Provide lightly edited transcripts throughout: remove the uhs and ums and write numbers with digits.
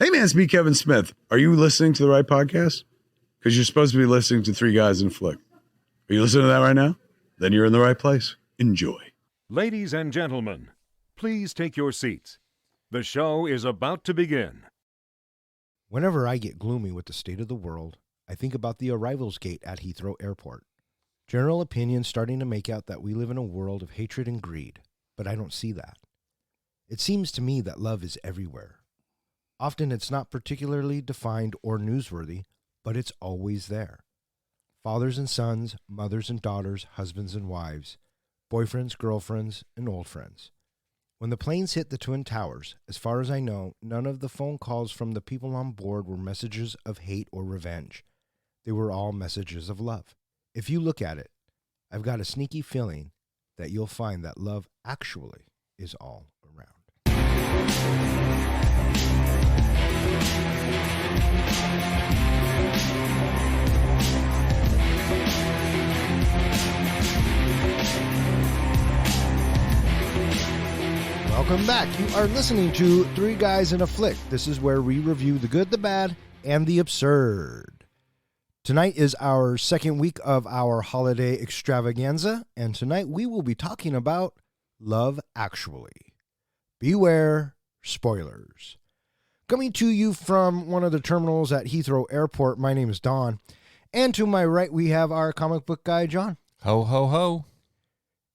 Hey man, it's me, Kevin Smith. Are you listening to the right podcast? Because you're supposed to be listening to Three Guys in a Flick. Are you listening to that right now? Then you're in the right place. Enjoy. Ladies and gentlemen, please take your seats. The show is about to begin. Whenever I get gloomy with the state of the world, I think about the arrivals gate at Heathrow Airport. General opinion starting to make out that we live in a world of hatred and greed, but I don't see that. It seems to me that love is everywhere. Often it's not particularly defined or newsworthy, but it's always there. Fathers and sons, mothers and daughters, husbands and wives, boyfriends, girlfriends, and old friends. When the planes hit the Twin Towers, as far as I know, none of the phone calls from the people on board were messages of hate or revenge. They were all messages of love. If you look at it, I've got a sneaky feeling that you'll find that love actually is all around. Welcome back. You are listening to Three Guys in a Flick. This is where we review the good, the bad, and the absurd. Tonight is our second week of our holiday extravaganza, and tonight we will be talking about Love Actually. Beware spoilers. Coming to you from one of the terminals at Heathrow Airport, my name is Don, and to my right we have our comic book guy, John. Ho, ho, ho.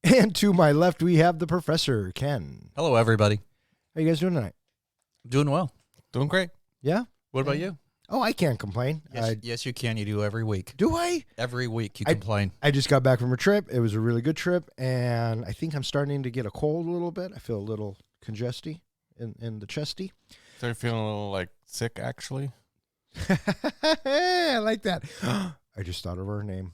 And to my left, we have the professor, Ken. Hello, everybody. How you guys doing tonight? Doing well. Doing great. Yeah? What about you? Oh, I can't complain. Yes, you can. You do every week. Do I? Every week you complain. I just got back from a trip. It was a really good trip, and I think I'm starting to get a cold a little bit. I feel a little congesty in the chesty. So you're feeling a little, like, sick, actually? I like that. I just thought of her name.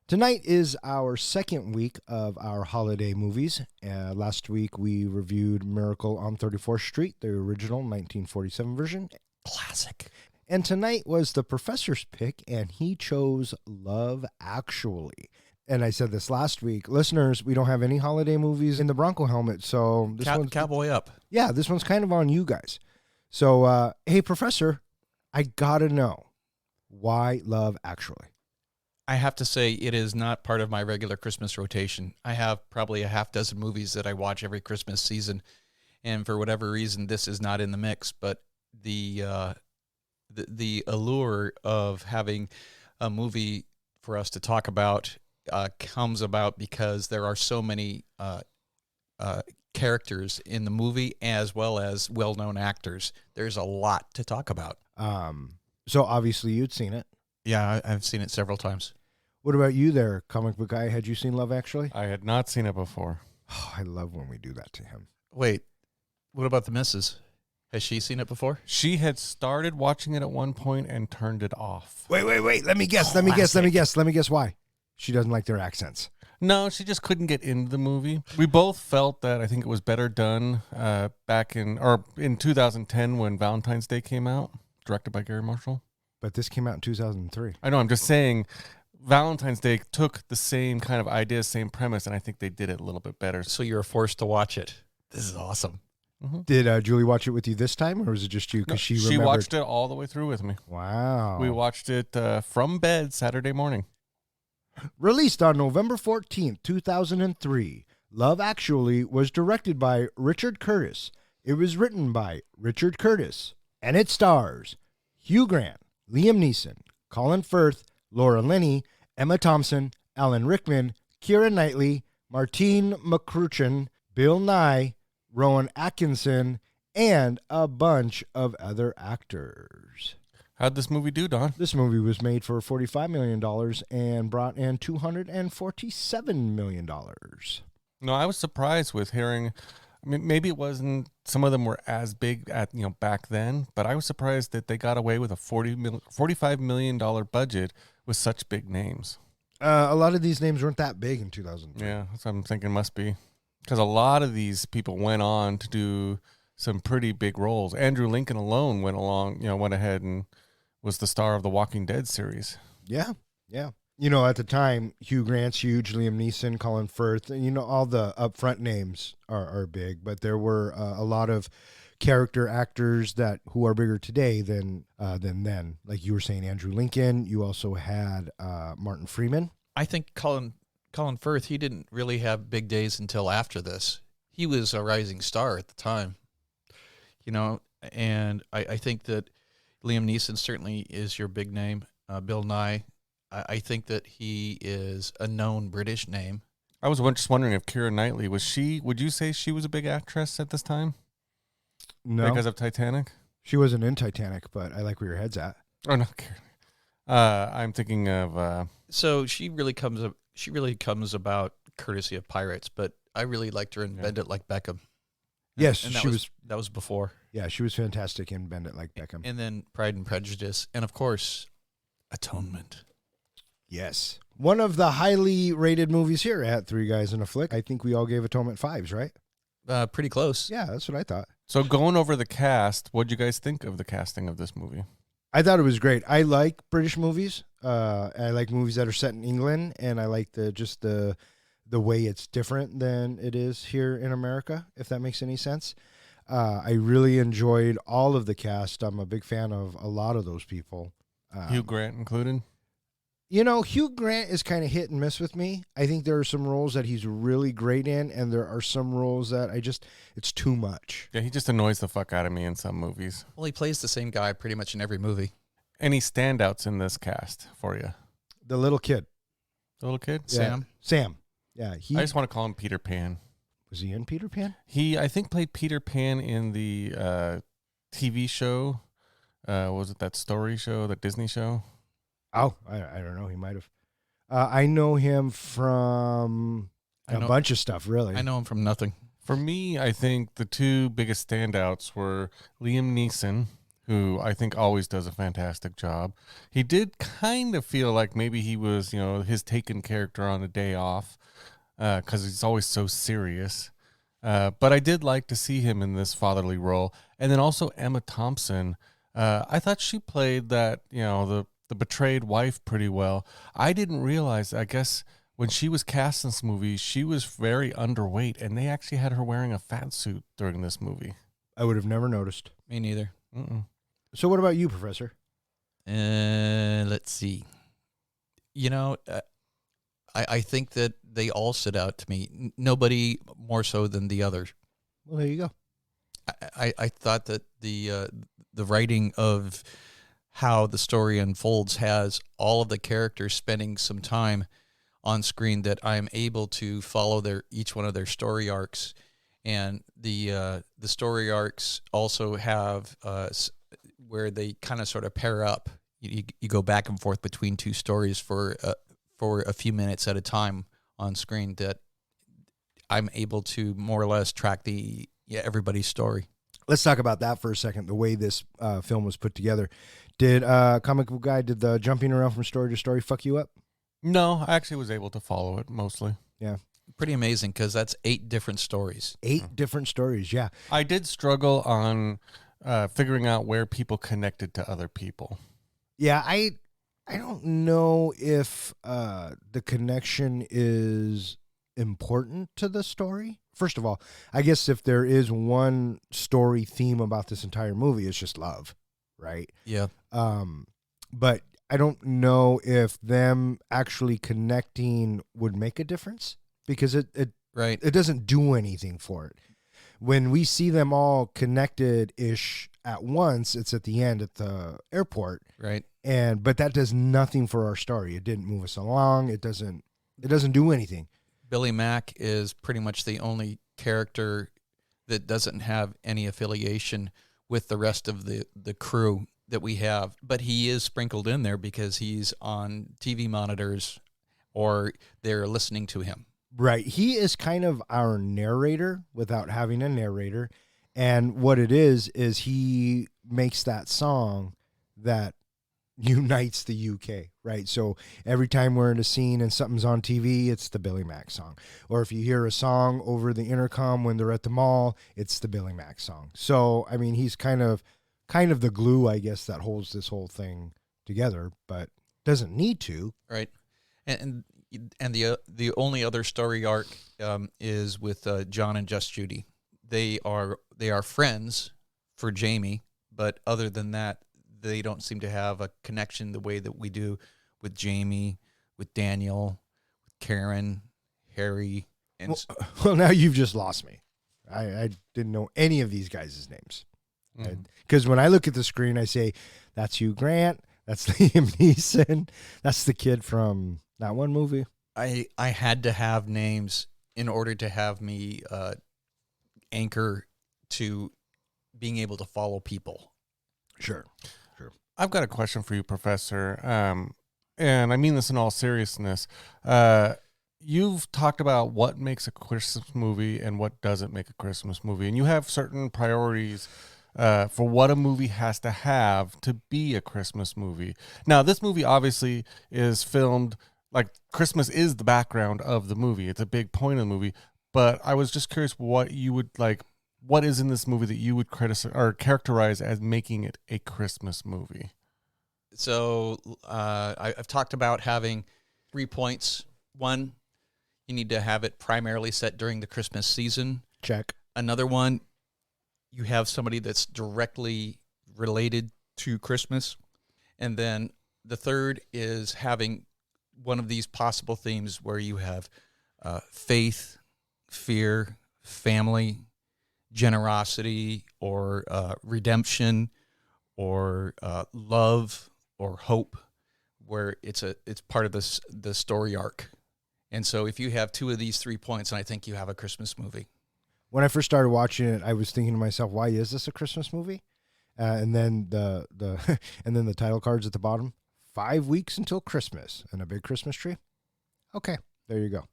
Tonight is our second week of our holiday movies. Last week we reviewed Miracle on 34th Street, the original 1947 version. Classic. And tonight was the professor's pick, and he chose Love Actually. And I said this last week, listeners, we don't have any holiday movies in the Bronco helmet, so this one's Cowboy Up. Yeah, this one's kind of on you guys. So, hey, Professor, I gotta know, why Love Actually? I have to say it is not part of my regular Christmas rotation. I have probably a half dozen movies that I watch every Christmas season, and for whatever reason, this is not in the mix. But the allure of having a movie for us to talk about comes about because there are so many characters in the movie as well as well-known actors. There's a lot to talk about. So obviously you'd seen it. Yeah, I've seen it several times. What about you there, comic book guy? Had you seen Love Actually? I had not seen it before. Oh, I love when we do that to him. Wait, what about the missus? Has she seen it before? She had started watching it at one point and turned it off. Wait. Let me guess. Let me guess why. She doesn't like their accents. No, she just couldn't get into the movie. We both felt that I think it was better done back in 2010 when Valentine's Day came out, directed by Gary Marshall. But this came out in 2003. I know, I'm just saying Valentine's Day took the same kind of idea, same premise, and I think they did it a little bit better. So you were forced to watch it. This is awesome. Mm-hmm. Did Julie watch it with you this time, or was it just you? Because she watched it all the way through with me. Wow. We watched it from bed Saturday morning. Released on November 14th, 2003, Love Actually was directed by Richard Curtis. It was written by Richard Curtis, and it stars Hugh Grant, Liam Neeson, Colin Firth, Laura Linney, Emma Thompson, Alan Rickman, Keira Knightley, Martine McCutcheon, Bill Nye, Rowan Atkinson, and a bunch of other actors. How'd this movie do, Don? This movie was made for $45 million and brought in $247 million. No, I was surprised with hearing. I mean, maybe it wasn't. Some of them were as big at back then, but I was surprised that they got away with a $45 million budget with such big names. A lot of these names weren't that big in 2003. Yeah, that's what I'm thinking. Must be because a lot of these people went on to do some pretty big roles. Andrew Lincoln alone went ahead and was the star of the Walking Dead series. Yeah. At the time, Hugh Grant's huge, Liam Neeson, Colin Firth, all the upfront names are big, but there were a lot of character actors who are bigger today than then. Like you were saying, Andrew Lincoln. You also had Martin Freeman. I think Colin Firth, he didn't really have big days until after this. He was a rising star at the time, and I think that Liam Neeson certainly is your big name. Bill Nye, I think that he is a known British name. I was just wondering if Keira Knightley, would you say she was a big actress at this time? No, Because of Titanic? she wasn't in Titanic, but I like where your head's at. Oh, no, Keira. I'm thinking of... So she really comes about courtesy of Pirates, but I really liked her in Bend It Like Beckham. Yes, and that was before. Yeah, she was fantastic in Bend It Like Beckham. And then Pride and Prejudice, and of course, Atonement. Yes. One of the highly rated movies here at Three Guys in a Flick. I think we all gave Atonement 5s, right? Pretty close. Yeah, that's what I thought. So going over the cast, what'd you guys think of the casting of this movie? I thought it was great. I like British movies. I like movies that are set in England, and I like the way it's different than it is here in America, if that makes any sense. I really enjoyed all of the cast. I'm a big fan of a lot of those people. Hugh Grant included? Hugh Grant is kind of hit and miss with me. I think there are some roles that he's really great in, and there are some roles that it's too much. Yeah, he just annoys the fuck out of me in some movies. Well, he plays the same guy pretty much in every movie. Any standouts in this cast for you? The little kid. The little kid? Yeah. Sam. Yeah. I just want to call him Peter Pan. Was he in Peter Pan? He, I think, played Peter Pan in the TV show. Was it that story show, that Disney show? Oh, I don't know. He might have. I know him from a bunch of stuff, really. I know him from nothing. For me, I think the two biggest standouts were Liam Neeson, who I think always does a fantastic job. He did kind of feel like maybe he was, his taken character on a day off because he's always so serious. But I did like to see him in this fatherly role. And then also Emma Thompson. I thought she played that, the betrayed wife pretty well. I didn't realize, I guess, when she was cast in this movie, she was very underweight, and they actually had her wearing a fat suit during this movie. I would have never noticed. Me neither. Mm-mm. So what about you, Professor? Let's see. I think that they all stood out to me. Nobody more so than the other. Well, there you go. I thought that the writing of how the story unfolds has all of the characters spending some time on screen that I'm able to follow each one of their story arcs, and the story arcs also have where they kind of sort of pair up. You go back and forth between two stories for a few minutes at a time on screen that I'm able to more or less track everybody's story. Let's talk about that for a second, the way this film was put together. Did Comic Book Guy, did the jumping around from story to story fuck you up? No, I actually was able to follow it mostly. Yeah. Pretty amazing because that's 8 different stories. 8 different stories, yeah. I did struggle on figuring out where people connected to other people. Yeah, I don't know if the connection is important to the story. First of all, I guess if there is one story theme about this entire movie, it's just love, right? Yeah. But I don't know if them actually connecting would make a difference because it doesn't do anything for it. When we see them all connected-ish at once, it's at the end at the airport. Right. But that does nothing for our story. It didn't move us along. It doesn't do anything. Billy Mack is pretty much the only character that doesn't have any affiliation with the rest of the crew that we have, but he is sprinkled in there because he's on TV monitors or they're listening to him. Right. He is kind of our narrator without having a narrator. And what it is he makes that song that unites the UK, right? So every time we're in a scene and something's on TV, it's the Billy Mack song. Or if you hear a song over the intercom when they're at the mall, it's the Billy Mack song. So, I mean, he's kind of the glue, I guess, that holds this whole thing together, but doesn't need to. Right. And the only other story arc is with John and Just Judy. They are friends, for Jamie, but other than that, they don't seem to have a connection the way that we do with Jamie, with Daniel, with Karen, Harry, and well, now you've just lost me. I didn't know any of these guys' names. Because when I look at the screen, I say, that's Hugh Grant, that's Liam Neeson, that's the kid from that one movie. I had to have names in order to have me anchor to being able to follow people. Sure. I've got a question for you, Professor. And I mean this in all seriousness. You've talked about what makes a Christmas movie and what doesn't make a Christmas movie. And you have certain priorities for what a movie has to have to be a Christmas movie. Now, this movie obviously is filmed, like Christmas is the background of the movie. It's a big point of the movie. But I was just curious what you would like, what is in this movie that you would criticize or characterize as making it a Christmas movie? So I've talked about having 3 points. One, you need to have it primarily set during the Christmas season. Check. Another one, you have somebody that's directly related to Christmas. And then the third is having one of these possible themes where you have faith, fear, family, generosity, or redemption, or love, or hope, where it's part of the story arc. And so if you have 2 of these 3 points, I think you have a Christmas movie. When I first started watching it, I was thinking to myself, why is this a Christmas movie? And then the and then the title cards at the bottom, 5 weeks until Christmas and a big Christmas tree. Okay, there you go.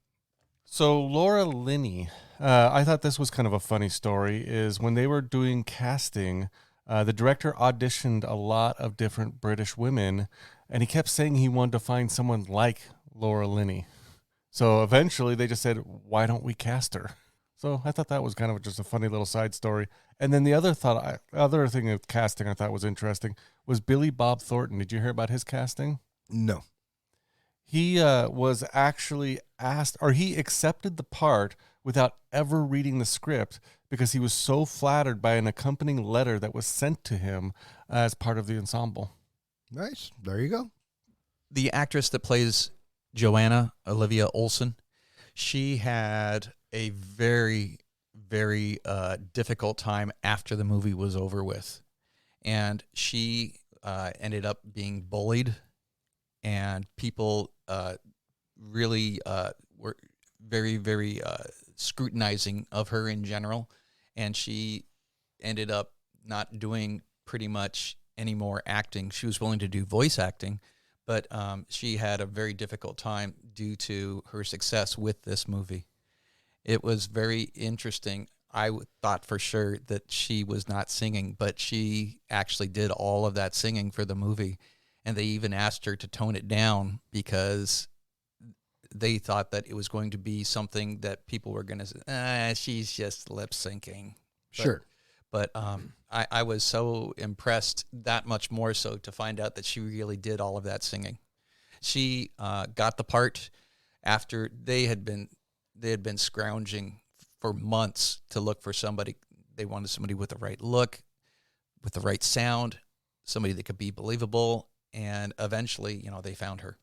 So Laura Linney, I thought this was kind of a funny story, is when they were doing casting, the director auditioned a lot of different British women, and he kept saying he wanted to find someone like Laura Linney. So eventually they just said, why don't we cast her? So I thought that was kind of just a funny little side story. And then the other thing of casting I thought was interesting was Billy Bob Thornton. Did you hear about his casting? No. He was actually asked, or he accepted the part without ever reading the script because he was so flattered by an accompanying letter that was sent to him as part of the ensemble. Nice. There you go. The actress that plays Joanna, Olivia Olson, she had a very, very difficult time after the movie was over with. And she ended up being bullied, and people really were very, very scrutinizing of her in general. And she ended up not doing pretty much any more acting. She was willing to do voice acting, but she had a very difficult time due to her success with this movie. It was very interesting. I thought for sure that she was not singing, but she actually did all of that singing for the movie. And they even asked her to tone it down because they thought that it was going to be something that people were going to say, she's just lip syncing. Sure. But I was so impressed, that much more so, to find out that she really did all of that singing. She got the part after they had been scrounging for months to look for somebody. They wanted somebody with the right look, with the right sound, somebody that could be believable, and eventually, they found her.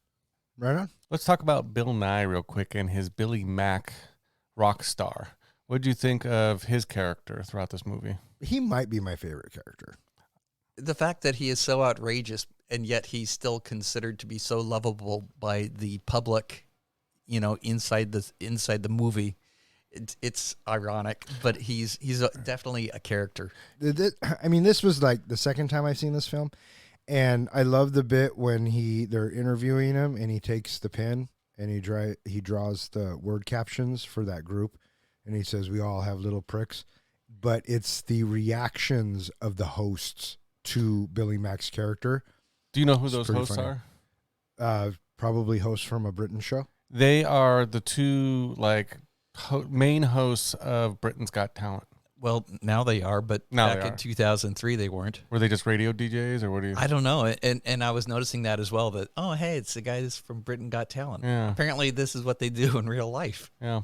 Right on. Let's talk about Bill Nye real quick and his Billy Mack rock star. What did you think of his character throughout this movie? He might be my favorite character. The fact that he is so outrageous, and yet he's still considered to be so lovable by the public, inside the movie, it's ironic. But he's definitely a character. I mean, this was like the second time I've seen this film, and I love the bit when they're interviewing him and he takes the pen and he draws the word captions for that group, and he says, "We all have little pricks," but it's the reactions of the hosts to Billy Mack's character. Do you know who those hosts funny. are? Probably hosts from a Britain show. They are the two main hosts of Britain's Got Talent. Well, now they are, but Now back they in are. 2003 they weren't. Were they just radio DJs, or what do you? I don't know, and I was noticing that as well. That hey, it's the guy that's from Britain Got Talent. Yeah. Apparently, this is what they do in real life. Yeah.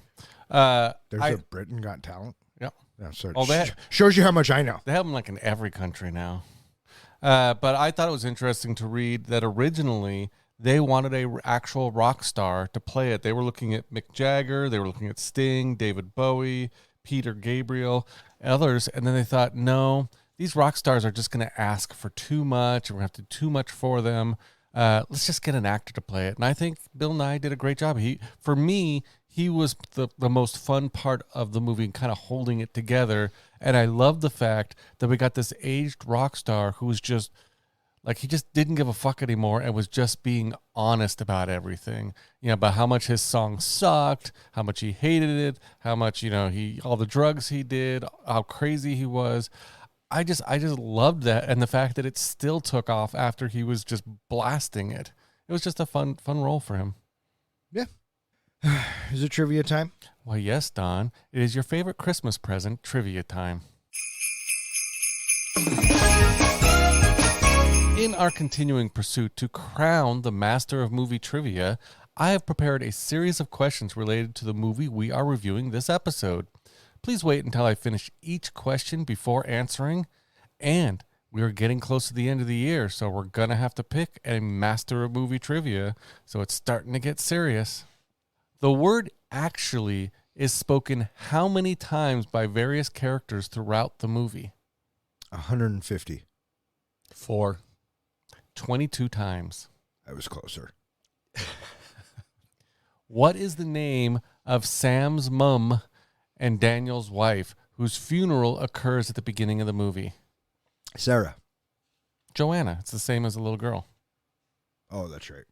There's a Britain Got Talent. Yeah. Yeah, so Oh, shows you how much I know. They have them like in every country now. But I thought it was interesting to read that originally they wanted a actual rock star to play it. They were looking at Mick Jagger, they were looking at Sting, David Bowie, Peter Gabriel, others, and then they thought, no, these rock stars are just going to ask for too much, and we're going to have to do too much for them. Let's just get an actor to play it. And I think Bill Nye did a great job. For me, he was the most fun part of the movie, kind of holding it together. And I love the fact that we got this aged rock star who was just like, he just didn't give a fuck anymore and was just being honest about everything. About how much his song sucked, how much he hated it, how much, all the drugs he did, how crazy he was. I just loved that, and the fact that it still took off after he was just blasting it. It was just a fun role for him. Yeah. Is it trivia time? Well, yes, Don. It is your favorite Christmas present, trivia time. In our continuing pursuit to crown the master of movie trivia, I have prepared a series of questions related to the movie we are reviewing this episode. Please wait until I finish each question before answering. And we are getting close to the end of the year, so we're going to have to pick a master of movie trivia. So it's starting to get serious. The word actually is spoken how many times by various characters throughout the movie? 150. 4. 22 times. I was closer. What is the name of Sam's mum and Daniel's wife, whose funeral occurs at the beginning of the movie? Sarah. Joanna. It's the same as a little girl. Oh, that's right.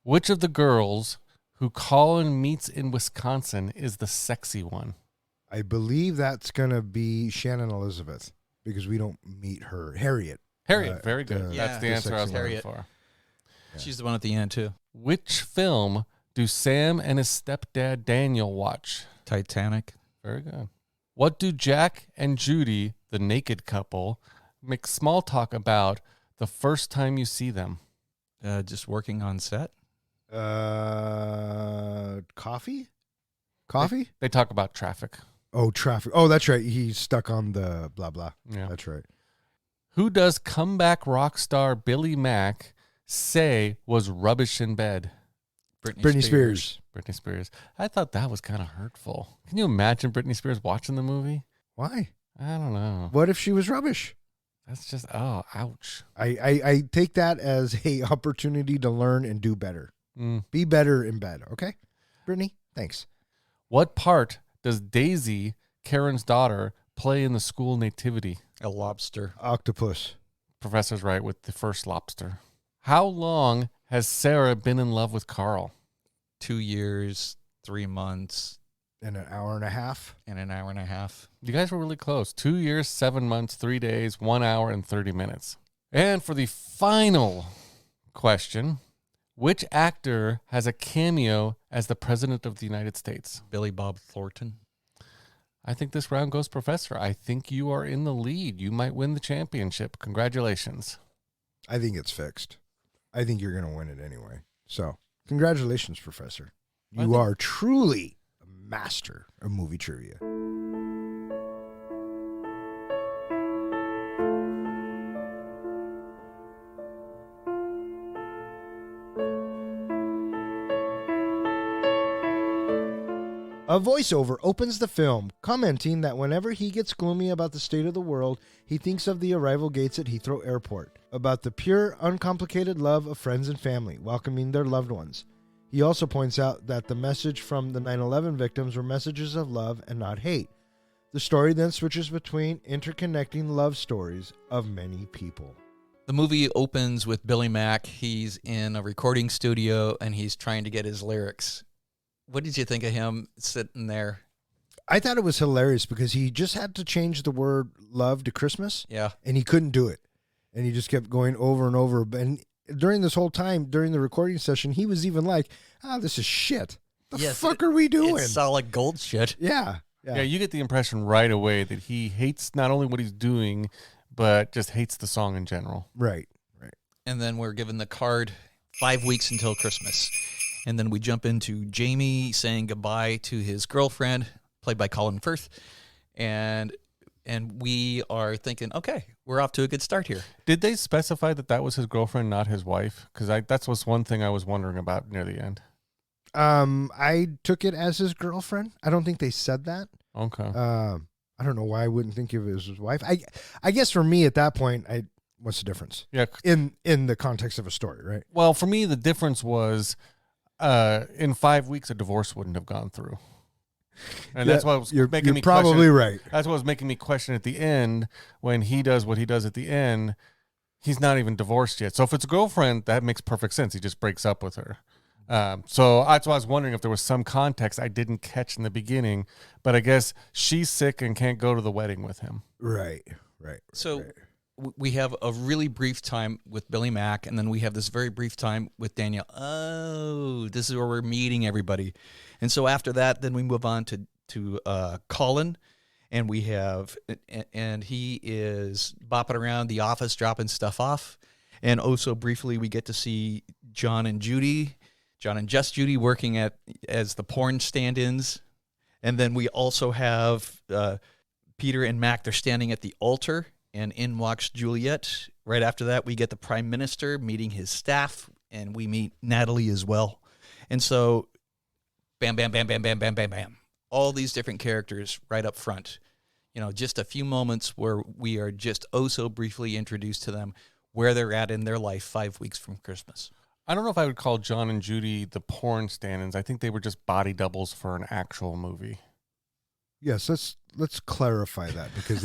Which of the girls who Colin meets in Wisconsin is the sexy one? I believe that's going to be Shannon Elizabeth, because we don't meet her. Harriet. Harriet. Very good. Yeah, That's the answer I was looking Harriet. for. Yeah. She's the one at the end, too. Which film do Sam and his stepdad Daniel watch? Titanic. Very good. What do Jack and Judy, the naked couple, make small talk about the first time you see them? Just working on set. Coffee? They talk about traffic. Oh, traffic. Oh, that's right. He's stuck on the blah, blah. Yeah. That's right. Who does comeback rock star Billy Mack say was rubbish in bed? Britney Spears. Britney Spears. I thought that was kind of hurtful. Can you imagine Britney Spears watching the movie? Why? I don't know. What if she was rubbish? That's just, ouch. I take that as a opportunity to learn and do better. Be better in bed, okay? Brittany, thanks. What part does Daisy, Karen's daughter, play in the school nativity? A lobster. Octopus. Professor's right with the first lobster. How long has Sarah been in love with Carl? 2 years, 3 months. In an hour and a half. And an hour and a half. You guys were really close. 2 years, 7 months, 3 days, 1 hour, and 30 minutes. And for the final question, which actor has a cameo as the President of the United States? Billy Bob Thornton. I think this round goes Professor. I think you are in the lead. You might win the championship. Congratulations. I think it's fixed. I think you're going to win it anyway. So, congratulations, Professor. You are truly a master of movie trivia. A voiceover opens the film, commenting that whenever he gets gloomy about the state of the world, he thinks of the arrival gates at Heathrow Airport, about the pure, uncomplicated love of friends and family, welcoming their loved ones. He also points out that the message from the 9/11 victims were messages of love and not hate. The story then switches between interconnecting love stories of many people. The movie opens with Billy Mack. He's in a recording studio, and he's trying to get his lyrics. What did you think of him sitting there? I thought it was hilarious because he just had to change the word love to Christmas. Yeah. And he couldn't do it. And he just kept going over and over. And during this whole time, during the recording session, he was even like, this is shit. The fuck are we doing? It's solid gold shit. Yeah. Yeah, you get the impression right away that he hates not only what he's doing, but just hates the song in general. Right. And then we're given the card 5 weeks until Christmas. And then we jump into Jamie saying goodbye to his girlfriend, played by Colin Firth. and we are thinking, okay, we're off to a good start here. Did they specify that was his girlfriend, not his wife? Because that's was one thing I was wondering about near the end. I took it as his girlfriend. I don't think they said that. Okay. I don't know why I wouldn't think of it as his wife. I guess for me at that point, what's the difference? Yeah. In the context of a story, right? Well, for me, the difference was in 5 weeks, a divorce wouldn't have gone through. And that's what was making me probably question. Right. That's what was making me question at the end when he does what he does at the end. He's not even divorced yet. So if it's a girlfriend, that makes perfect sense. He just breaks up with her. So that's why I was wondering if there was some context I didn't catch in the beginning. But I guess she's sick and can't go to the wedding with him. Right. So we have a really brief time with Billy Mack, and then we have this very brief time with Danielle. Oh, this is where we're meeting everybody. And so after that, then we move on to Colin, and and he is bopping around the office, dropping stuff off. And also briefly, we get to see John and Just Judy working as the porn stand-ins. And then we also have Peter and Mac, they're standing at the altar, and in walks Juliet. Right after that, we get the Prime Minister meeting his staff, and we meet Natalie as well. And so, bam, bam, bam, bam, bam, bam, bam, bam. All these different characters right up front. Just a few moments where we are just so briefly introduced to them, where they're at in their life 5 weeks from Christmas. I don't know if I would call John and Judy the porn stand-ins. I think they were just body doubles for an actual movie. Yes, let's clarify that because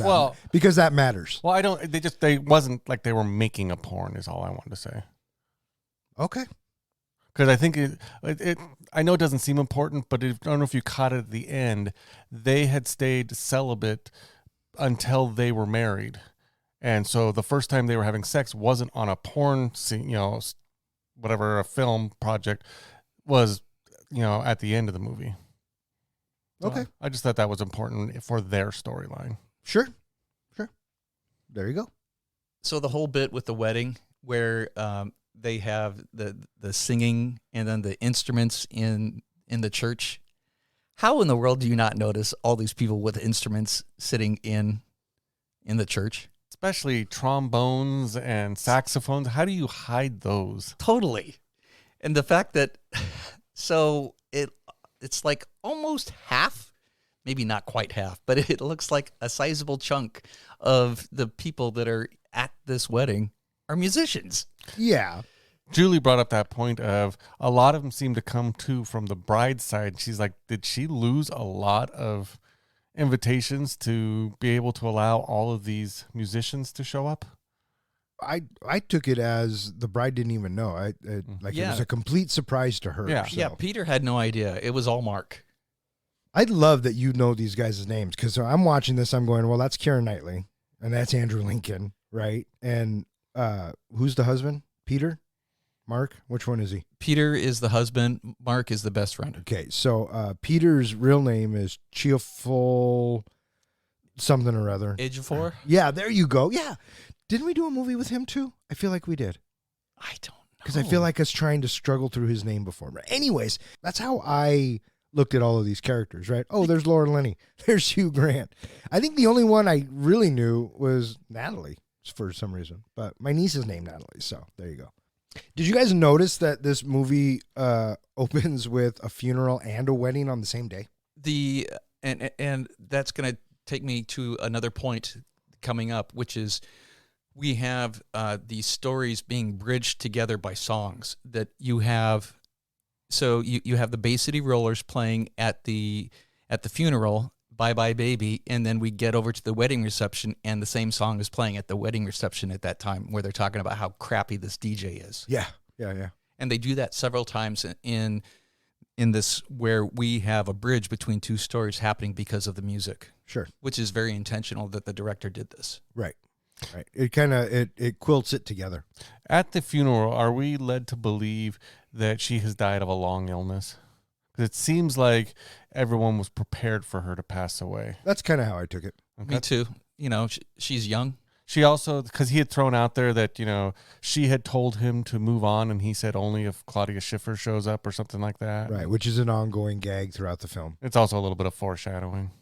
that matters. Well, they wasn't like they were making a porn is all I wanted to say. Okay. Because I think I know it doesn't seem important, but I don't know if you caught it at the end. They had stayed celibate until they were married. And so the first time they were having sex wasn't on a porn scene, whatever, a film project, was, at the end of the movie. Okay. I just thought that was important for their storyline. Sure. There you go. So the whole bit with the wedding where they have the singing and then the instruments in the church. How in the world do you not notice all these people with instruments sitting in the church? Especially trombones and saxophones. How do you hide those? Totally. And the fact that, so it's like almost half, maybe not quite half, but it looks like a sizable chunk of the people that are at this wedding are musicians. Yeah. Julie brought up that point of a lot of them seem to come from the bride's side. She's like, did she lose a lot of invitations to be able to allow all of these musicians to show up? I took it as the bride didn't even know. It was a complete surprise to her. Yeah. So. Yeah, Peter had no idea. It was all Mark. I love that you know these guys' names because I'm watching this. I'm going, well, that's Keira Knightley and that's Andrew Lincoln, right? And who's the husband? Peter? Mark? Which one is he? Peter is the husband. Mark is the best friend. Okay, so Peter's real name is Chiafol something or other. Ejiofor? Yeah, there you go. Yeah. Didn't we do a movie with him too? I feel like we did. I don't know. Because I feel like us trying to struggle through his name before. But anyways, that's how I looked at all of these characters, right? Oh, there's Laura Linney. There's Hugh Grant. I think the only one I really knew was Natalie for some reason. But my niece is named Natalie, so there you go. Did you guys notice that this movie opens with a funeral and a wedding on the same day? And that's going to take me to another point coming up, which is we have these stories being bridged together by songs that you have. So you have the Bay City Rollers playing at the funeral, Bye Bye Baby, and then we get over to the wedding reception, and the same song is playing at the wedding reception at that time, where they're talking about how crappy this DJ is. Yeah. And they do that several times in this, where we have a bridge between two stories happening because of the music. Sure. Which is very intentional that the director did this. Right. It kind of it quilts it together. At the funeral, are we led to believe that she has died of a long illness? Because it seems like everyone was prepared for her to pass away. That's kind of how I took it. Okay. Me too. She's young. She also, because he had thrown out there that, she had told him to move on, and he said only if Claudia Schiffer shows up or something like that. Right, which is an ongoing gag throughout the film. It's also a little bit of foreshadowing.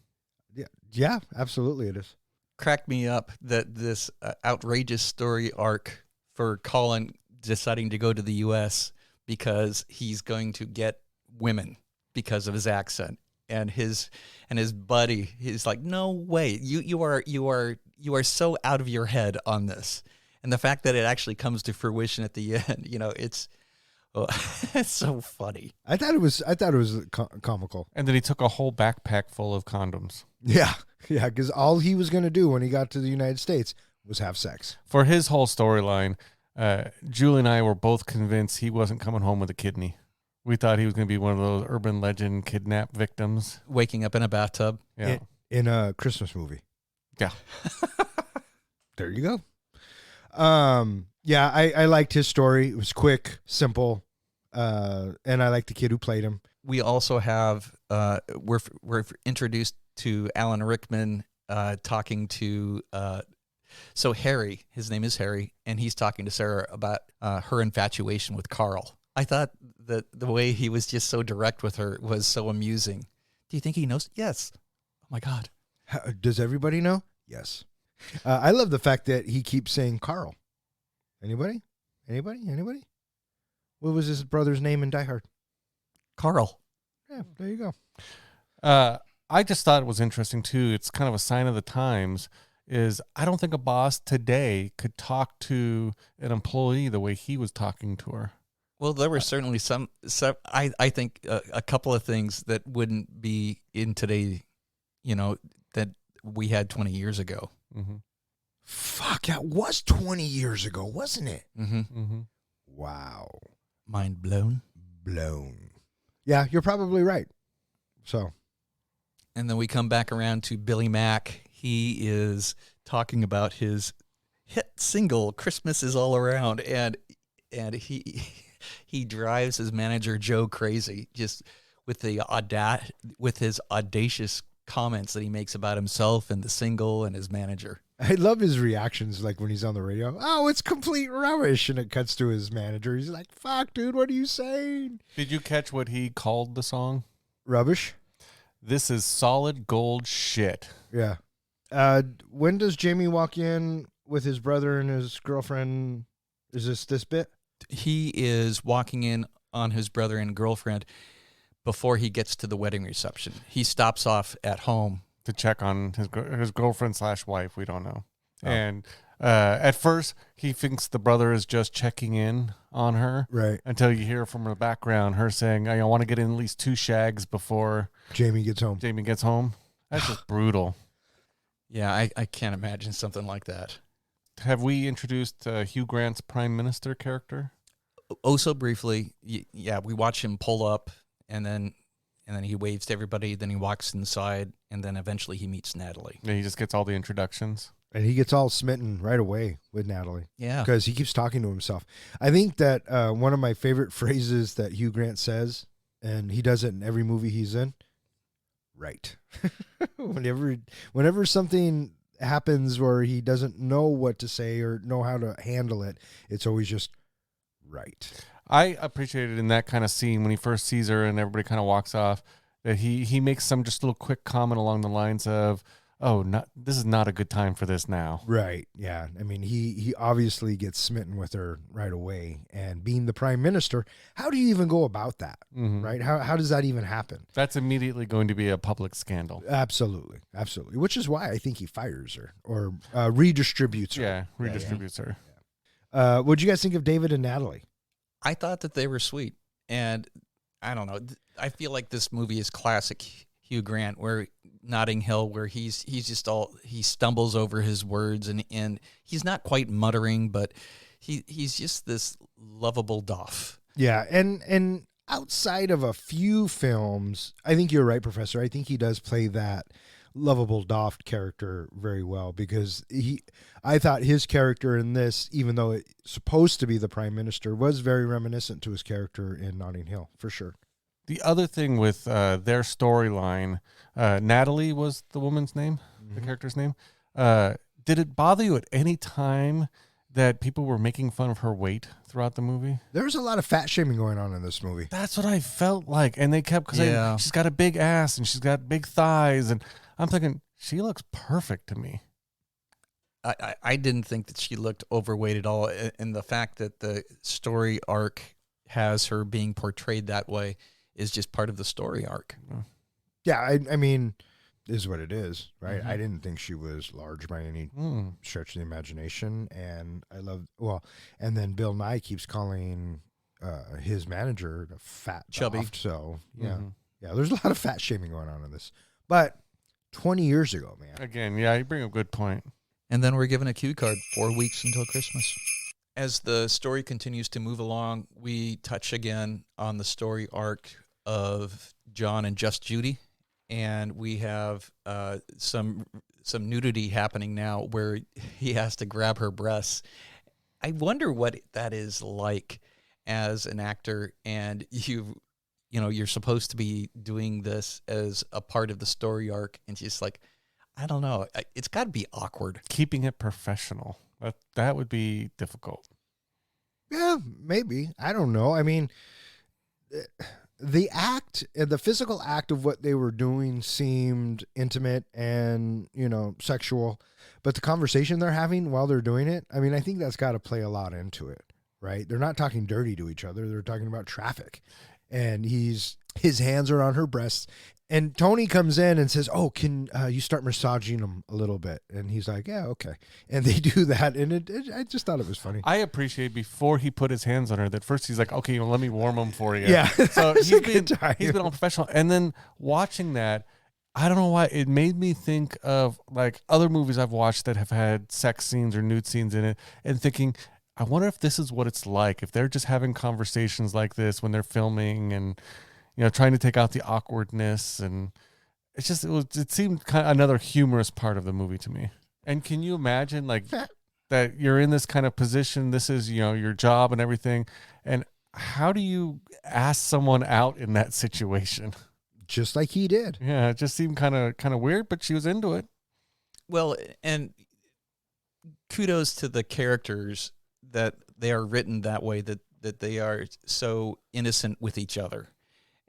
Yeah, absolutely it is. Cracked me up that this outrageous story arc for Colin deciding to go to the U.S. because he's going to get women because of his accent, and his buddy, he's like, no way, you are so out of your head on this, and the fact that it actually comes to fruition at the end, it's so funny. I thought it was comical. And then he took a whole backpack full of condoms. Yeah, because all he was going to do when he got to the United States was have sex. For his whole storyline, Julie and I were both convinced he wasn't coming home with a kidney. We thought he was going to be one of those urban legend kidnap victims. Waking up in a bathtub. Yeah. In a Christmas movie. Yeah. There you go. Yeah, I liked his story. It was quick, simple, and I liked the kid who played him. We also have we're introduced to Alan Rickman talking to so Harry. His name is Harry, and he's talking to Sarah about her infatuation with Carl. I thought that the way he was just so direct with her was so amusing. Do you think he knows? Yes. Oh my God. Does everybody know? Yes. I love the fact that he keeps saying Carl. Anybody? What was his brother's name in Die Hard? Carl. Yeah, there you go. I just thought it was interesting too. It's kind of a sign of the times. I don't think a boss today could talk to an employee the way he was talking to her. Well, there were certainly some I think a couple of things that wouldn't be in today, that we had 20 years ago. Mm-hmm. Fuck, that was 20 years ago, wasn't it? Mm-hmm. Mm-hmm. Wow. Mind blown. Yeah, you're probably right. So. And then we come back around to Billy Mack. He is talking about his hit single, Christmas is All Around. And he drives his manager, Joe, crazy just with his audacious comments that he makes about himself and the single and his manager. I love his reactions, like when he's on the radio. Oh, it's complete rubbish. And it cuts to his manager. He's like, fuck, dude, what are you saying? Did you catch what he called the song? Rubbish? This is solid gold shit. Yeah. When does Jamie walk in with his brother and his girlfriend? Is this bit? He is walking in on his brother and girlfriend before he gets to the wedding reception. He stops off at home to check on his girlfriend / wife. We don't know. Oh. And at first, he thinks the brother is just checking in on her. Right. Until you hear from the background her saying, I want to get in at least 2 shags before Jamie gets home. That's just brutal. Yeah, I can't imagine something like that. Have we introduced Hugh Grant's Prime Minister character? Oh, so briefly. Yeah, we watch him pull up, and then he waves to everybody. Then he walks inside, and then eventually he meets Natalie. Yeah, he just gets all the introductions. And he gets all smitten right away with Natalie. Yeah. Because he keeps talking to himself. I think that one of my favorite phrases that Hugh Grant says, and he does it in every movie he's in, right. Whenever something happens where he doesn't know what to say or know how to handle it, it's always just right. I appreciated in that kind of scene when he first sees her and everybody kind of walks off that he makes some just little quick comment along the lines of, this is not a good time for this now. Right. Yeah. I mean, he obviously gets smitten with her right away. And being the prime minister, how do you even go about that? Mm-hmm. Right? How does that even happen? That's immediately going to be a public scandal. Absolutely. Which is why I think he fires her or redistributes her. Yeah, redistributes her. Yeah. What'd you guys think of David and Natalie? I thought that they were sweet. And I don't know. I feel like this movie is classic Hugh Grant, where Notting Hill, where he stumbles over his words and he's not quite muttering, but he's just this lovable doff. Yeah, and outside of a few films, I think you're right, Professor. I think he does play that lovable doff character very well, because I thought his character in this, even though it's supposed to be the prime minister, was very reminiscent to his character in Notting Hill, for sure. The other thing with their storyline, Natalie was the woman's name, the character's name. Did it bother you at any time that people were making fun of her weight throughout the movie? There was a lot of fat shaming going on in this movie. That's what I felt like. And they kept saying, she's got a big ass and she's got big thighs. And I'm thinking, she looks perfect to me. I didn't think that she looked overweight at all. And the fact that the story arc has her being portrayed that way is just part of the story arc. Yeah, I mean, is what it is, right? I didn't think she was large by any stretch of the imagination. And I love, and then Bill Nye keeps calling his manager a fat chubby. Doft, so, yeah, there's a lot of fat shaming going on in this. But 20 years ago, man. Again, yeah, you bring up a good point. And then we're given a cue card, 4 weeks until Christmas. As the story continues to move along, we touch again on the story arc of John and Just Judy. And we have some nudity happening now where he has to grab her breasts. I wonder what that is like as an actor, and you're supposed to be doing this as a part of the story arc, and she's like, I don't know. It's got to be awkward. Keeping it professional. That would be difficult. Yeah, maybe. I don't know. I mean, the physical act of what they were doing seemed intimate and, sexual. But the conversation they're having while they're doing it, I mean, I think that's got to play a lot into it, right? They're not talking dirty to each other. They're talking about traffic. And his hands are on her breasts. And Tony comes in and says, "Oh, can you start massaging them a little bit?" And he's like, "Yeah, okay." And they do that, and I just thought it was funny. I appreciate before he put his hands on her that first he's like, "Okay, let me warm them for you." Yeah, so he's been all professional. And then watching that, I don't know why it made me think of like other movies I've watched that have had sex scenes or nude scenes in it, and thinking, I wonder if this is what it's like if they're just having conversations like this when they're filming and. Trying to take out the awkwardness, and it seemed kind of another humorous part of the movie to me. And can you imagine like that you're in this kind of position, this is, your job and everything. And how do you ask someone out in that situation? Just like he did. Yeah. It just seemed kind of weird, but she was into it. Well, and kudos to the characters that they are written that way, that they are so innocent with each other.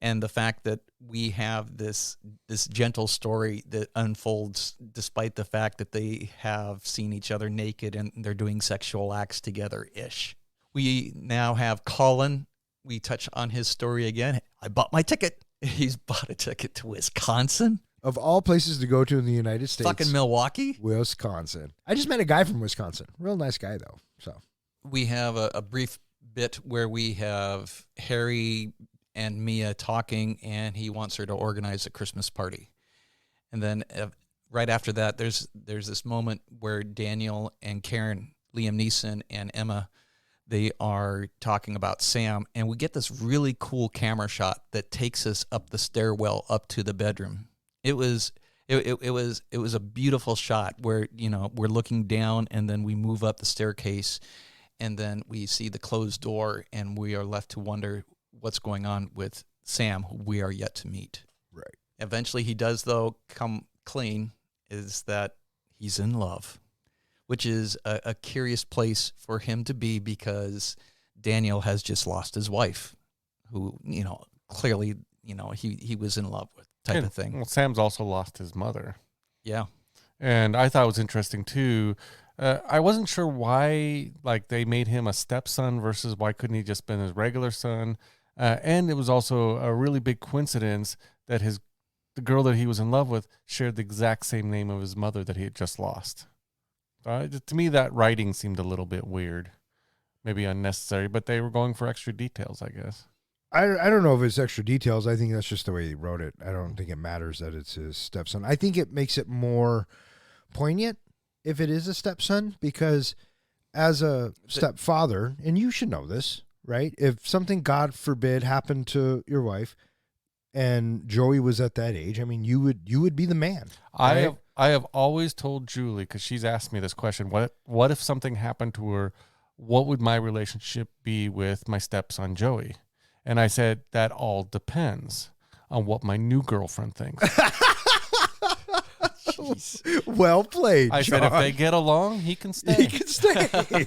And the fact that we have this gentle story that unfolds despite the fact that they have seen each other naked and they're doing sexual acts together-ish. We now have Colin. We touch on his story again. I bought my ticket. He's bought a ticket to Wisconsin. Of all places to go to in the United States. Fucking Milwaukee. Wisconsin. I just met a guy from Wisconsin. Real nice guy, though. So we have a brief bit where we have Harry and Mia talking, and he wants her to organize a Christmas party. And then right after that, there's this moment where Daniel and Karen, Liam Neeson and Emma, they are talking about Sam, and we get this really cool camera shot that takes us up the stairwell up to the bedroom. It was a beautiful shot where, we're looking down, and then we move up the staircase, and then we see the closed door, and we are left to wonder what's going on with Sam, who we are yet to meet. Right. Eventually he does, though, come clean, is that he's in love, which is a curious place for him to be because Daniel has just lost his wife, who, clearly, he was in love with type of thing. Well, Sam's also lost his mother. Yeah. And I thought it was interesting, too. I wasn't sure why, they made him a stepson versus why couldn't he just been his regular son. And it was also a really big coincidence that the girl that he was in love with shared the exact same name of his mother that he had just lost. To me, that writing seemed a little bit weird, maybe unnecessary, but they were going for extra details, I guess. I don't know if it's extra details. I think that's just the way he wrote it. I don't think it matters that it's his stepson. I think it makes it more poignant if it is a stepson, because as a stepfather, and you should know this, right? If something, God forbid, happened to your wife and Joey was at that age, I mean, you would be the man. Right? I have always told Julie, because she's asked me this question, what if something happened to her? What would my relationship be with my stepson, Joey? And I said, that all depends on what my new girlfriend thinks. Well played, I John. said, if they get along, he can stay. He can stay.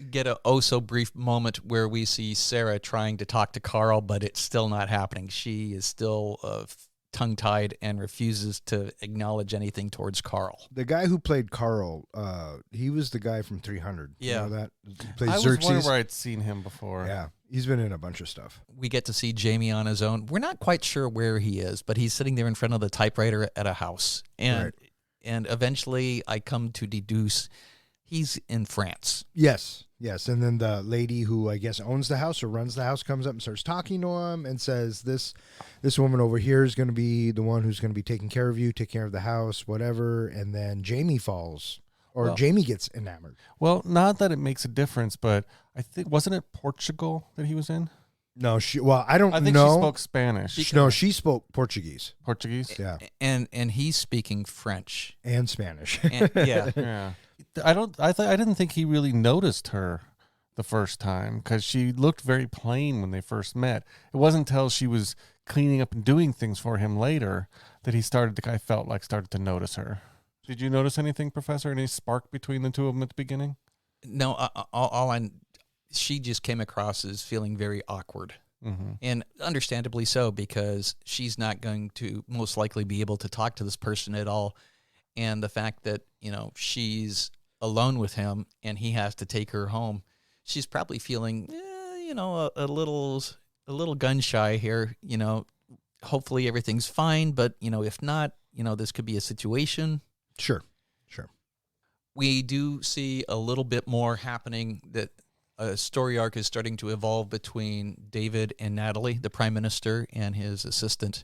Get a so brief moment where we see Sarah trying to talk to Carl, but it's still not happening. She is still tongue-tied and refuses to acknowledge anything towards Carl. The guy who played Carl, he was the guy from 300. Yeah. You know that? He plays I was Xerxes. wondering where I'd seen him before. Yeah, he's been in a bunch of stuff. We get to see Jamie on his own. We're not quite sure where he is, but he's sitting there in front of the typewriter at a house. And eventually I come to deduce he's in France. Yes. And then the lady who I guess owns the house or runs the house comes up and starts talking to him and says, this woman over here is going to be the one who's going to be taking care of you, take care of the house, whatever. And then Jamie falls, or Jamie gets enamored. Well, not that it makes a difference, but I think, wasn't it Portugal that he was in? No, I don't know. I think she spoke Spanish. No, she spoke Portuguese. Portuguese? Yeah. And he's speaking French. And Spanish. And, yeah. Yeah. I didn't think he really noticed her the first time because she looked very plain when they first met. It wasn't until she was cleaning up and doing things for him later that I felt like started to notice her. Did you notice anything, Professor? Any spark between the two of them at the beginning? No, she just came across as feeling very awkward. Mm-hmm. And understandably so, because she's not going to most likely be able to talk to this person at all. And the fact that, she's alone with him and he has to take her home, she's probably feeling, a little gun shy here. Hopefully everything's fine, but, if not, this could be a situation. Sure. We do see a little bit more happening, that a story arc is starting to evolve between David and Natalie, the prime minister, and his assistant.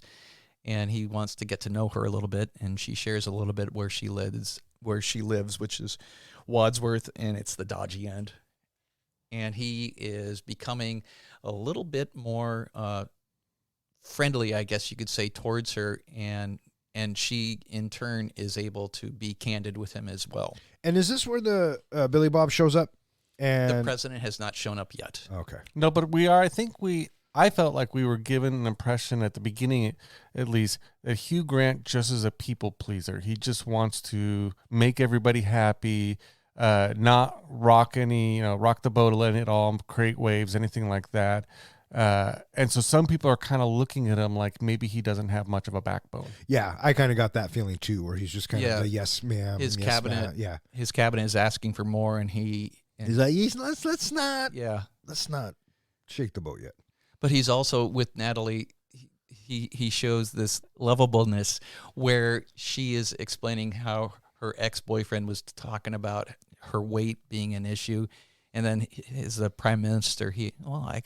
And he wants to get to know her a little bit, and she shares a little bit where she lives, which is Wadsworth, and it's the dodgy end. And he is becoming a little bit more friendly, I guess you could say, towards her, and she, in turn, is able to be candid with him as well. And is this where the Billy Bob shows up? And the president has not shown up yet. Okay. No, but I felt like we were given an impression at the beginning, at least, that Hugh Grant just is a people pleaser. He just wants to make everybody happy, not rock the boat at all, create waves, anything like that. And so some people are kind of looking at him like maybe he doesn't have much of a backbone. Yeah, I kind of got that feeling too, where he's just kind of a yes, ma'am. His yes, cabinet, ma'am. his cabinet is asking for more, and he's like, let's not shake the boat yet. But he's also with Natalie. He shows this lovableness where she is explaining how her ex-boyfriend was talking about her weight being an issue, and then as the prime minister, I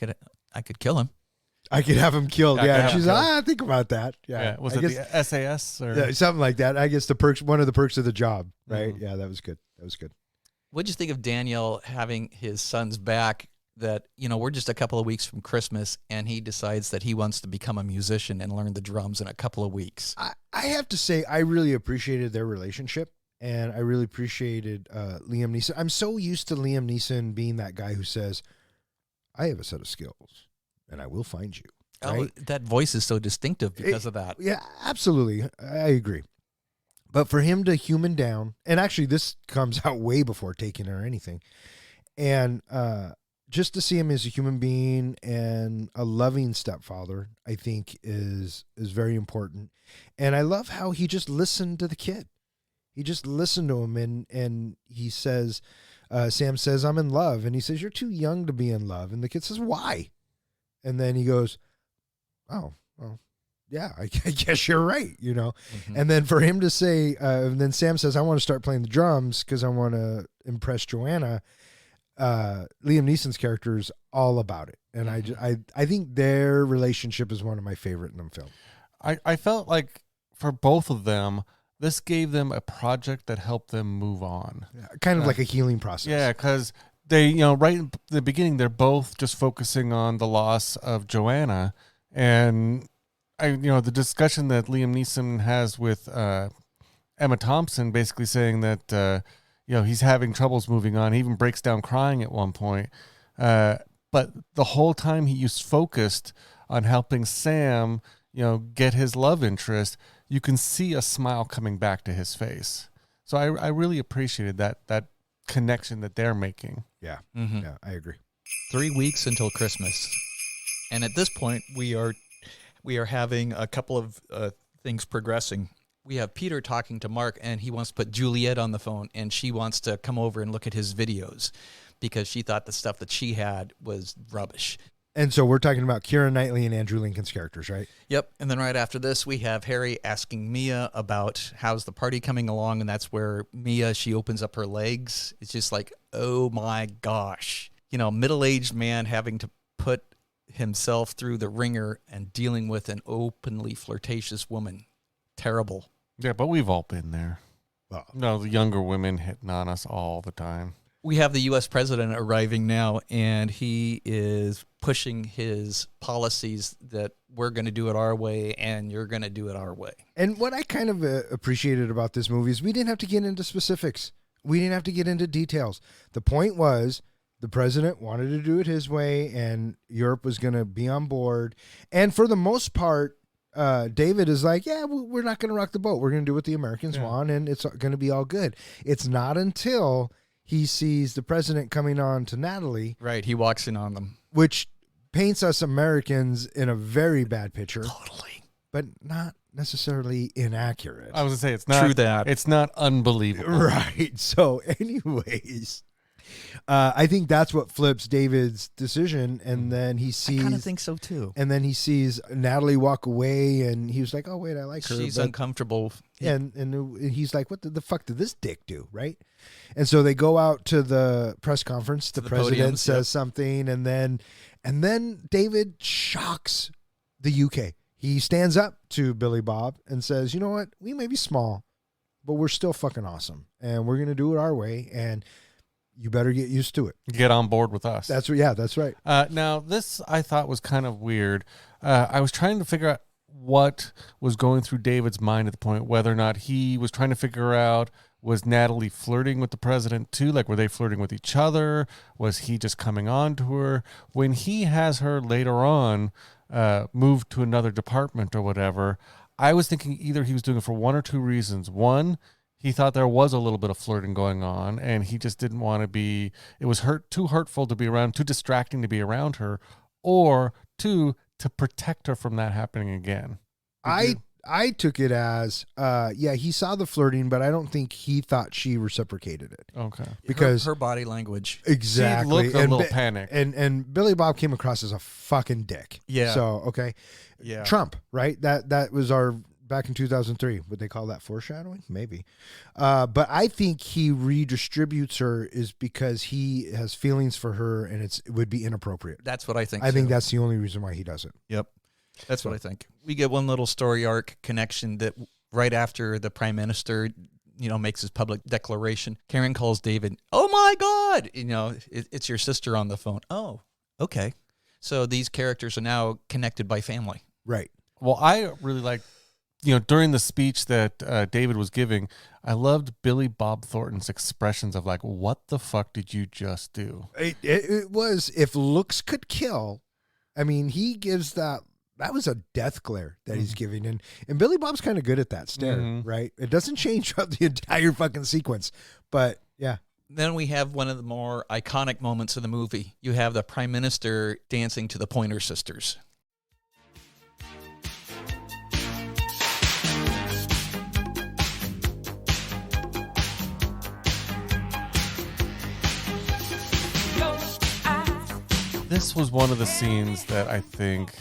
could kill him. I could have him killed. Yeah, she's killed. think about that. Yeah, was it the SAS or something like that? I guess one of the perks of the job, right? Mm-hmm. Yeah, that was good. What'd you think of Daniel having his sons back? That, we're just a couple of weeks from Christmas, and he decides that he wants to become a musician and learn the drums in a couple of weeks. I have to say, I really appreciated their relationship, and I really appreciated Liam Neeson. I'm so used to Liam Neeson being that guy who says, I have a set of skills, and I will find you. Right? Oh, that voice is so distinctive because of that. Yeah, absolutely. I agree. But for him to human down, and actually this comes out way before Taken or anything, and just to see him as a human being and a loving stepfather, I think is very important. And I love how he just listened to the kid. He just listened to him, and he says, Sam says, I'm in love. And he says, you're too young to be in love. And the kid says, why? And then he goes, oh, well, yeah, I guess you're right, Mm-hmm. And then for him to say, and then Sam says, I want to start playing the drums because I want to impress Joanna. Liam Neeson's character is all about it. And I think their relationship is one of my favorite in the film. I felt like for both of them, this gave them a project that helped them move on. Yeah, kind of like a healing process. Yeah, because they, right in the beginning, they're both just focusing on the loss of Joanna. And, the discussion that Liam Neeson has with Emma Thompson, basically saying that, he's having troubles moving on. He even breaks down crying at one point. But the whole time he was focused on helping Sam, get his love interest. You can see a smile coming back to his face. So I really appreciated that connection that they're making. Yeah. Mm-hmm. Yeah, I agree. 3 weeks until Christmas. And at this point, we are having a couple of things progressing. We have Peter talking to Mark, and he wants to put Juliet on the phone, and she wants to come over and look at his videos because she thought the stuff that she had was rubbish. And so we're talking about Keira Knightley and Andrew Lincoln's characters, right? Yep. And then right after this, we have Harry asking Mia about how's the party coming along, and that's where Mia, she opens up her legs. It's just like, oh my gosh. You know, middle-aged man having to put himself through the ringer and dealing with an openly flirtatious woman. Terrible. Yeah, but we've all been there. Well, No, the younger women hitting on us all the time. We have the U.S. president arriving now, and he is pushing his policies that we're going to do it our way and you're going to do it our way. and what I kind of appreciated about this movie is we didn't have to get into specifics. We didn't have to get into details. The point was the president wanted to do it his way, and Europe was going to be on board. And for the most part, David is like, yeah, we're not going to rock the boat. We're going to do what the Americans want, and it's going to be all good. It's not until he sees the president coming on to Natalie, Right. He walks in on them. which paints us Americans in a very bad picture, Totally. but not necessarily inaccurate. I was going to say, it's not True that. It's not unbelievable. Right. So anyways, I think that's what flips David's decision. And then he I sees, kind of think so too. and then he sees Natalie walk away, and he was like, oh, wait, I like her. She's but- uncomfortable. and he's like, what the fuck did this dick do? Right. And so they go out to the press conference. The the president podiums, says yep. something, and then David shocks the UK. He stands up to Billy Bob and says, you know what? We may be small, but we're still fucking awesome. And we're going to do it our way. And you better get used to it. Get on board with us. That's right. Now, this I thought was kind of weird. I was trying to figure out what was going through David's mind at the point, whether or not he was trying to figure out, was Natalie flirting with the president too? Like, were they flirting with each other? Was he just coming on to her? When he has her later on move to another department or whatever, I was thinking either he was doing it for one or two reasons. One, he thought there was a little bit of flirting going on, and he just didn't want to be, it was too hurtful to be around, too distracting to be around her, or two, to protect her from that happening again. I took it as, he saw the flirting, but I don't think he thought she reciprocated it. Okay. Because her body language. exactly. She looked a little panicked. And Billy Bob came across as a fucking dick. Yeah. So, okay. Yeah. Trump, right? That was our back in 2003. Would they call that foreshadowing? Maybe. But I think he redistributes her is because he has feelings for her, and it would be inappropriate. That's what I think. I think too. that's the only reason why he does it. Yep. That's what I think. We get one little story arc connection that right after the prime minister, makes his public declaration, Karen calls David, oh my God, it's your sister on the phone. Oh, okay. So these characters are now connected by family. Right. Well, I really liked, during the speech that David was giving, I loved Billy Bob Thornton's expressions of like, what the fuck did you just do? It was, if looks could kill, I mean, he gives that was a death glare that he's giving. And Billy Bob's kind of good at that stare, right? It doesn't change throughout the entire fucking sequence. But yeah. Then we have one of the more iconic moments of the movie. You have the prime minister dancing to the Pointer Sisters. This was one of the scenes that I think,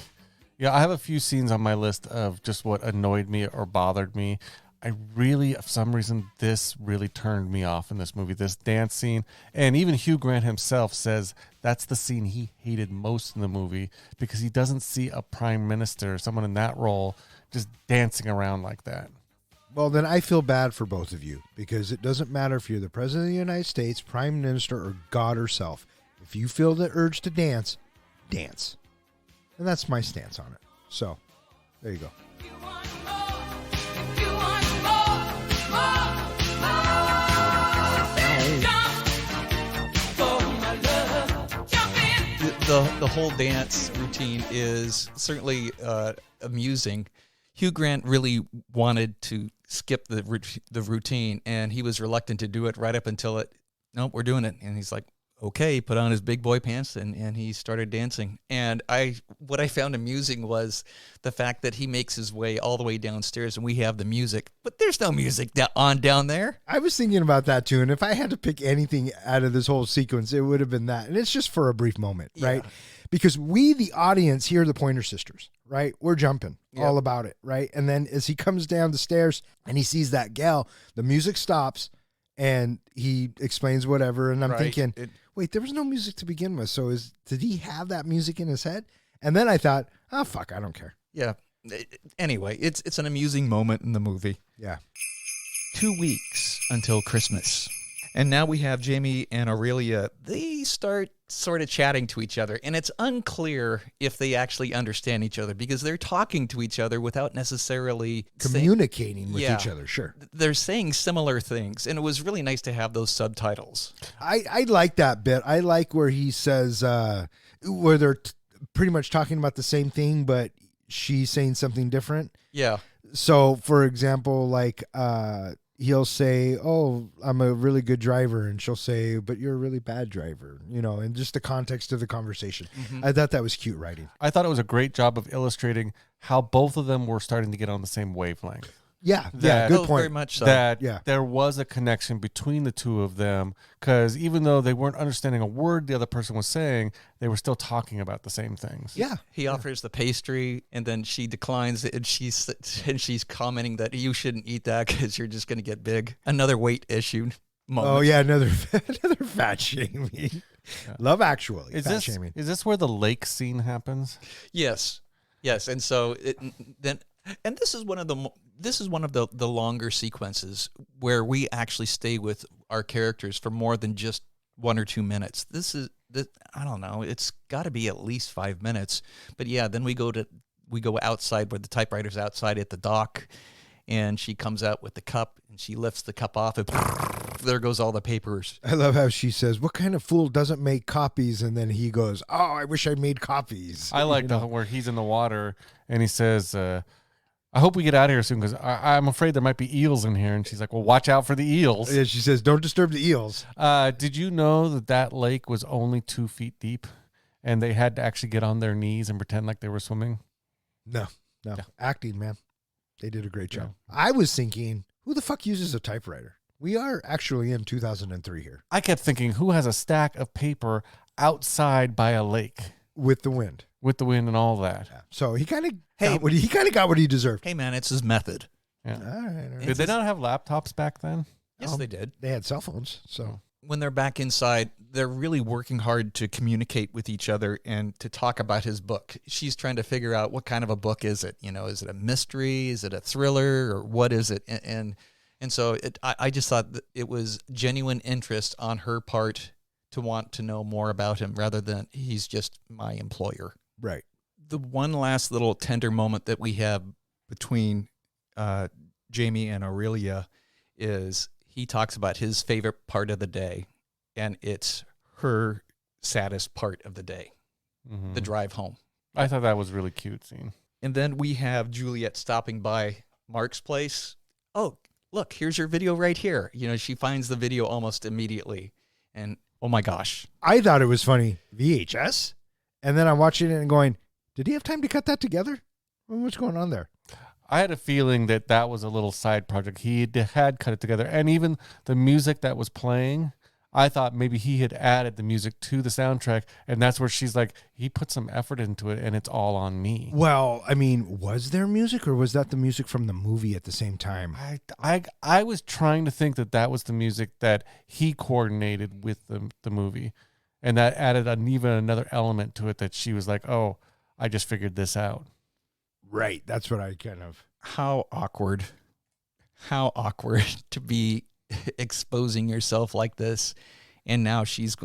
I have a few scenes on my list of just what annoyed me or bothered me. I really, for some reason, this really turned me off in this movie, this dance scene. And even Hugh Grant himself says that's the scene he hated most in the movie because he doesn't see a prime minister, someone in that role, just dancing around like that. Well, then I feel bad for both of you because it doesn't matter if you're the president of the United States, prime minister, or God herself. If you feel the urge to dance, dance. And that's my stance on it. So, there you go. The whole dance routine is certainly amusing. Hugh Grant really wanted to skip the routine, and he was reluctant to do it right up until nope, we're doing it. And he's like, okay, he put on his big boy pants and he started dancing. And what I found amusing was the fact that he makes his way all the way downstairs and we have the music, but there's no music on down there. I was thinking about that too. And if I had to pick anything out of this whole sequence, it would have been that. And it's just for a brief moment, right? Because we, the audience, hear the Pointer Sisters, right? We're jumping all about it, right? And then as he comes down the stairs and he sees that gal, the music stops and he explains whatever. And I'm thinking, wait, there was no music to begin with. So did he have that music in his head? And then I thought, oh, fuck, I don't care. Yeah. Anyway, it's an amusing moment in the movie. Yeah. 2 weeks until Christmas. And now we have Jamie and Aurelia. They start sort of chatting to each other, and it's unclear if they actually understand each other because they're talking to each other without necessarily communicating with each other. Sure. They're saying similar things, and it was really nice to have those subtitles. I like that bit. I like where he says, where they're pretty much talking about the same thing, but she's saying something different. Yeah. So, for example, like, he'll say, oh, I'm a really good driver. And she'll say, but you're a really bad driver, and just the context of the conversation. Mm-hmm. I thought that was cute writing. I thought it was a great job of illustrating how both of them were starting to get on the same wavelength. Yeah, good point. Very much so. That there was a connection between the two of them, because even though they weren't understanding a word the other person was saying, they were still talking about the same things. Yeah. He offers the pastry, and then she declines, and she's commenting that you shouldn't eat that because you're just going to get big. Another weight issue moment. Oh, yeah, another fat shaming. Yeah. Love Actually. Fat shaming. Is this where the lake scene happens? Yes. And so this is one of the longer sequences where we actually stay with our characters for more than just 1 or 2 minutes. I don't know. It's got to be at least 5 minutes. But yeah, then we go outside where the typewriter's outside at the dock, and she comes out with the cup and she lifts the cup off and there goes all the papers. I love how she says, what kind of fool doesn't make copies? And then he goes, oh, I wish I made copies. I like where he's in the water and he says, I hope we get out of here soon because I'm afraid there might be eels in here. And she's like, well, watch out for the eels. Yeah, she says, don't disturb the eels. Did you know that lake was only 2 feet deep and they had to actually get on their knees and pretend like they were swimming? No. Yeah. Acting, man. They did a great job. Yeah. I was thinking, who the fuck uses a typewriter? We are actually in 2003 here. I kept thinking, who has a stack of paper outside by a lake? With the wind. With the wind and all that. Yeah. So he kind of got what he deserved. Hey, man, it's his method. Yeah. All right. Did they not have laptops back then? Yes, they did. They had cell phones. So when they're back inside, they're really working hard to communicate with each other and to talk about his book. She's trying to figure out what kind of a book is it? Is it a mystery? Is it a thriller? Or what is it? And so I just thought that it was genuine interest on her part to want to know more about him rather than he's just my employer. Right. The one last little tender moment that we have between Jamie and Aurelia is he talks about his favorite part of the day, and it's her saddest part of the day, the drive home. I thought that was a really cute scene. And then we have Juliet stopping by Mark's place. Oh, look, here's your video right here. She finds the video almost immediately, and oh my gosh. I thought it was funny. VHS? And then I'm watching it and going, did he have time to cut that together? What's going on there? I had a feeling that was a little side project. He had cut it together. And even the music that was playing, I thought maybe he had added the music to the soundtrack. And that's where she's like, he put some effort into it and it's all on me. Well, I mean, was there music or was that the music from the movie at the same time? I was trying to think that was the music that he coordinated with the movie. And that added even another element to it that she was like, oh, I just figured this out. Right. That's what I kind of... How awkward to be exposing yourself like this. And now she's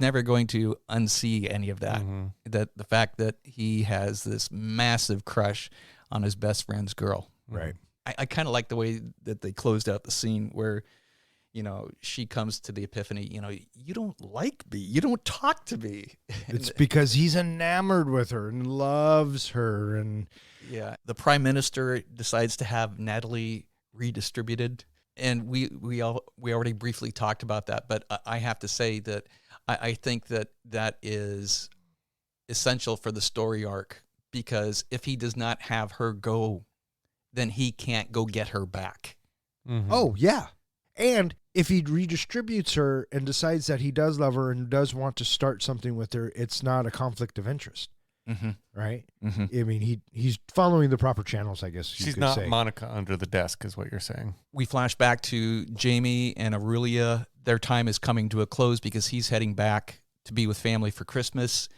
never going to unsee any of that. Mm-hmm. That the fact that he has this massive crush on his best friend's girl. Right. I kind of like the way that they closed out the scene where, she comes to the epiphany, you don't like me. You don't talk to me. It's because he's enamored with her and loves her. And yeah, the prime minister decides to have Natalie redistributed. And we already briefly talked about that. But I have to say that I think that is essential for the story arc, because if he does not have her go, then he can't go get her back. Mm-hmm. Oh, yeah. And if he redistributes her and decides that he does love her and does want to start something with her, it's not a conflict of interest. Mm-hmm. Right? Mm-hmm. I mean, he's following the proper channels, I guess you She's could not say. Monica under the desk, is what you're saying. We flash back to Jamie and Aurelia. Their time is coming to a close because he's heading back to be with family for Christmas,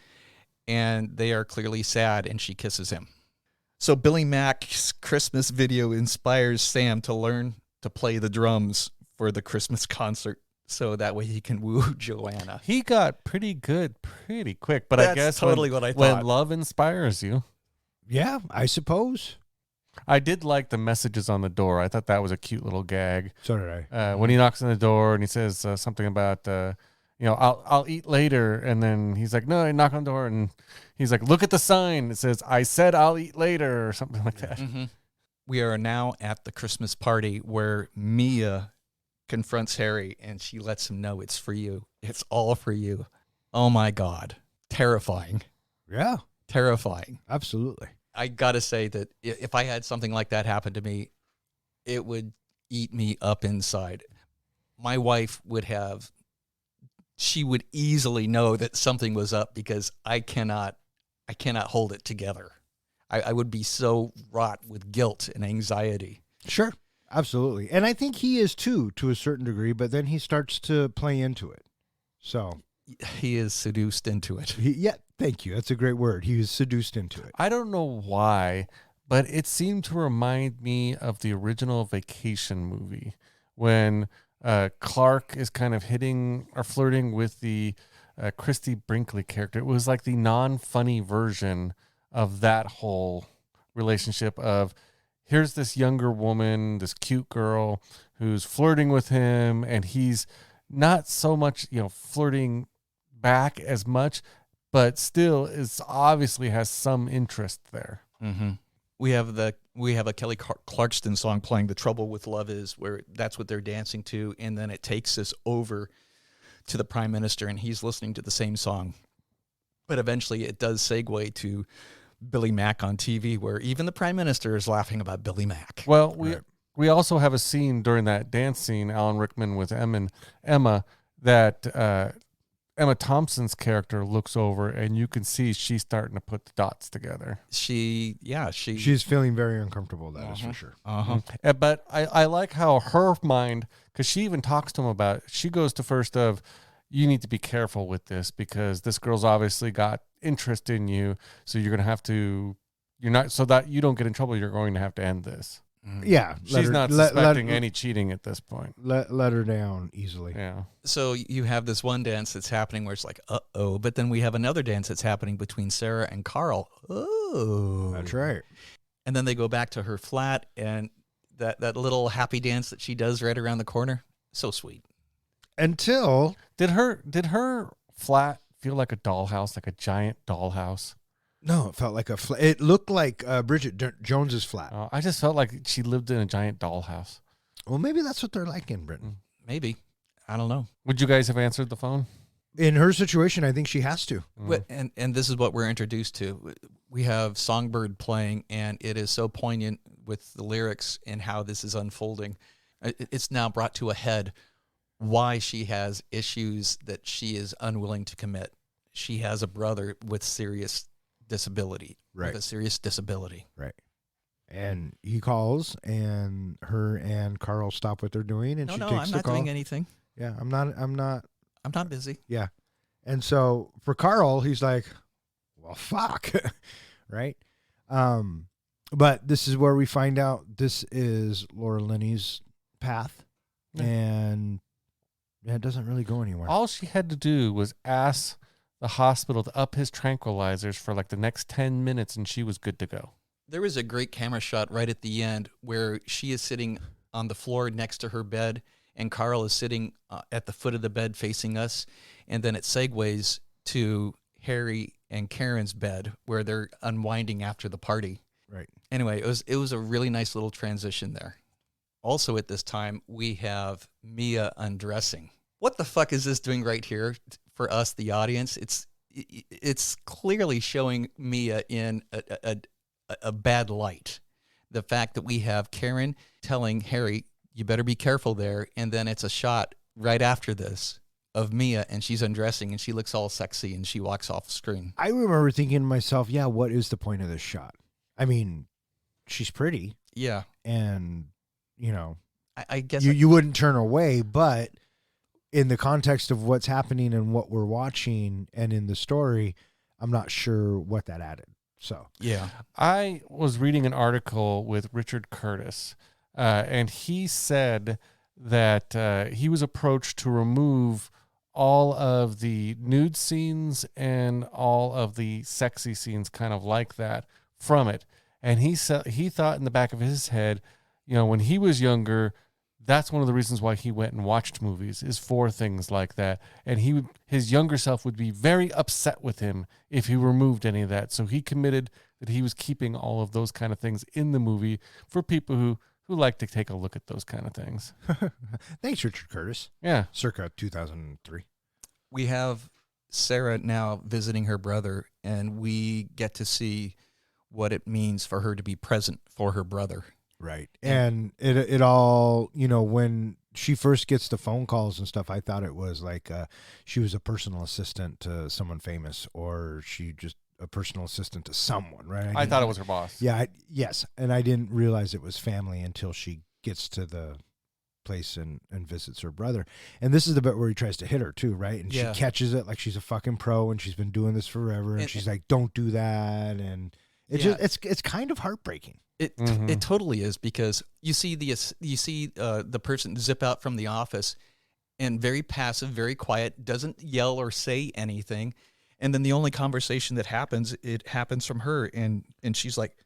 and they are clearly sad, and she kisses him. So Billy Mack's Christmas video inspires Sam to learn to play the drums for the Christmas concert, so that way he can woo Joanna. He got pretty good pretty quick, but I That's guess totally what I thought. when love inspires you. Yeah, I suppose. I did like the messages on the door. I thought that was a cute little gag. So did I. When he knocks on the door and he says something about, I'll eat later. And then he's like, no, I knock on the door. And he's like, look at the sign. It says, I said I'll eat later, or something like that. Mm-hmm. We are now at the Christmas party where Mia confronts Harry, and she lets him know it's for you. It's all for you. Oh, my God. Terrifying. Yeah, Terrifying. absolutely. I got to say that if I had something like that happen to me, it would eat me up inside. My wife she would easily know that something was up, because I cannot hold it together. I would be so wrought with guilt and anxiety. Sure, absolutely. And I think he is too, to a certain degree, but then he starts to play into it. So He is seduced into it. yeah, thank you. That's a great word. He was seduced into it. I don't know why, but it seemed to remind me of the original Vacation movie when Clark is kind of hitting or flirting with the Christy Brinkley character. It was like the non-funny version of that whole relationship of, here's this younger woman, this cute girl who's flirting with him, and he's not so much, flirting back as much, but still is obviously has some interest there. Mm-hmm. We have a Kelly Clarkson song playing, "The Trouble with Love Is," where that's what they're dancing to, and then it takes us over to the Prime Minister, and he's listening to the same song. But eventually it does segue to Billy Mack on TV, where even the Prime Minister is laughing about Billy Mack. Well, we also have a scene during that dance scene, Alan Rickman with Emma, that Emma Thompson's character looks over, and you can see she's starting to put the dots together. She's feeling very uncomfortable, that is for sure. Uh-huh. But I like how her mind, because she even talks to him about it, she goes to first of, you need to be careful with this, because this girl's obviously got interest in you, so you're going to have to, so that you don't get in trouble, you're going to have to end this. Yeah. She's not suspecting any cheating at this point. Let her down easily. Yeah. So you have this one dance that's happening where it's like, uh-oh, but then we have another dance that's happening between Sarah and Carl. Oh. That's right. And then they go back to her flat, and that little happy dance that she does right around the corner, so sweet. Until Did her flat feel like a dollhouse, like a giant dollhouse? no, it felt like it looked like Bridget Jones's flat. I just felt like she lived in a giant dollhouse. Well, maybe that's what they're like in Britain. Maybe. I don't know. Would you guys have answered the phone? In her situation, I think she has to. And this is what we're introduced to. We have Songbird playing, and it is so poignant with the lyrics and how this is unfolding. It's now brought to a head why she has issues that she is unwilling to commit. She has a brother with serious disability. Right. With a serious disability. Right. And he calls, and her and Carl stop what they're doing, and No, she no, takes I'm the not call. doing anything. Yeah, I'm not. I'm not busy. Yeah. And so for Carl, he's like, well, fuck. Right. But this is where we find out this is Laura Linney's path. Yeah. And it doesn't really go anywhere. All she had to do was ask the hospital to up his tranquilizers for like the next 10 minutes, and she was good to go. There was a great camera shot right at the end where she is sitting on the floor next to her bed, and Carl is sitting at the foot of the bed facing us. And then it segues to Harry and Karen's bed where they're unwinding after the party. Right. Anyway, it was a really nice little transition there. Also at this time, we have Mia undressing. What the fuck is this doing right here? for us, the audience. It's clearly showing Mia in a bad light. The fact that we have Karen telling Harry, you better be careful there. And then it's a shot right after this of Mia, and she's undressing, and she looks all sexy, and she walks off screen. I remember thinking to myself, yeah, what is the point of this shot? I mean, she's pretty. Yeah. And, you know, I guess you wouldn't turn away, but in the context of what's happening and what we're watching and in the story, I'm not sure what that added. So, yeah. I was reading an article with Richard Curtis, and he said that he was approached to remove all of the nude scenes and all of the sexy scenes kind of like that from it. And he said he thought in the back of his head, you know, when he was younger, that's one of the reasons why he went and watched movies, is for things like that. And his younger self would be very upset with him if he removed any of that. So he committed that he was keeping all of those kind of things in the movie for people who like to take a look at those kind of things. Thanks, Richard Curtis. Yeah. Circa 2003. We have Sarah now visiting her brother, and we get to see what it means for her to be present for her brother. Right. And it all, you know, when she first gets the phone calls and stuff, I thought it was like she was a personal assistant to someone famous, or she just a personal assistant to someone, right? I thought it was her boss. Yeah. Yes. And I didn't realize it was family until she gets to the place and visits her brother. And this is the bit where he tries to hit her too, right? And Yeah. she catches it like she's a fucking pro and she's been doing this forever. And she's like, don't do that. And it's kind of heartbreaking. It totally is, because you see the person zip out from the office, and very passive, very quiet, doesn't yell or say anything, and then the only conversation that happens from her, and she's like,